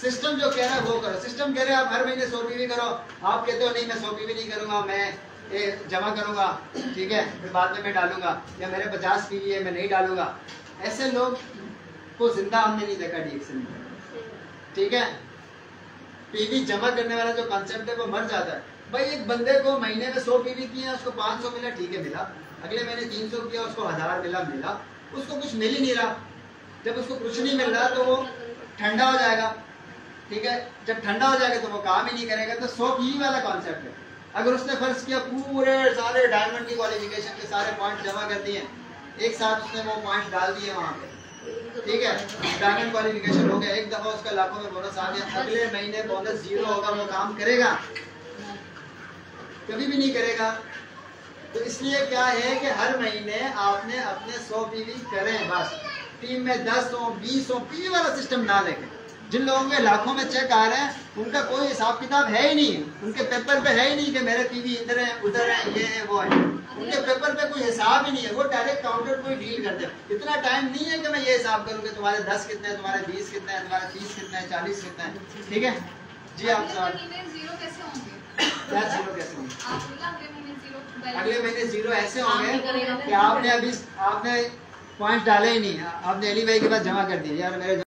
सिस्टम जो कह रहा है वो करो। सिस्टम कह रहे हैं आप हर महीने 100 पीवी करो, आप कहते हो नहीं मैं 100 पीवी नहीं करूंगा, मैं जमा करूंगा, ठीक है, फिर बाद में मैं डालूंगा, या मेरे 50 पीवी है मैं नहीं डालूंगा। ऐसे लोग को जिंदा हमने नहीं देखा डीएक्सन में, ठीक है। पीवी जमा करने वाला जो कॉन्सेप्ट है वो मर जाता है। भाई एक बंदे को महीने में 100 पीवी किया, उसको 500 मिला, ठीक है मिला, अगले महीने 300 किया, उसको 1000 मिला, उसको कुछ मिल ही नहीं रहा। जब उसको कुछ नहीं मिल रहा तो वो ठंडा हो जाएगा, ठीक है। जब ठंडा हो जाएगा तो वो काम ही नहीं करेगा। तो 100 पीवी वाला कॉन्सेप्ट है, अगर उसने फर्ज किया पूरे सारे डायमंड की क्वालिफिकेशन के सारे पॉइंट जमा कर दिए, एक साथ उसने वो पॉइंट डाल दिए वहाँ पे, ठीक है, डायमंड क्वालिफिकेशन हो गया, एक दफा उसका लाखों में बोनस आ गया, अगले महीने बोनस जीरो होगा, वो काम करेगा? कभी भी नहीं करेगा। तो इसलिए क्या है कि हर महीने आपने अपने 100 पीवी करें, बस टीम में 10 हो 20 हो, पीवी वाला सिस्टम ना देखें। जिन लोगों के लाखों में चेक आ रहे हैं उनका कोई हिसाब किताब है ही नहीं, उनके पेपर पे है ही नहीं कि मेरे पीवी इधर है उधर है ये है वो है, उनके पेपर पे कोई हिसाब ही नहीं है, वो डायरेक्ट काउंटर को ही डील करते हैं। इतना टाइम नहीं है कि मैं ये हिसाब करूँ कि तुम्हारे 10 कितने हैं, तुम्हारे 20 कितने हैं, तुम्हारे 30 कितने हैं, 40 कितने हैं, ठीक है जी। आप जीरो कैसे होंगे? क्या जीरो कैसे होंगे? आप बोला अगले महीने जीरो ऐसे होंगे कि आपने अभी आपने पॉइंट डाले ही नहीं, आपने अली भाई के पास जमा कर दिए, यार मेरे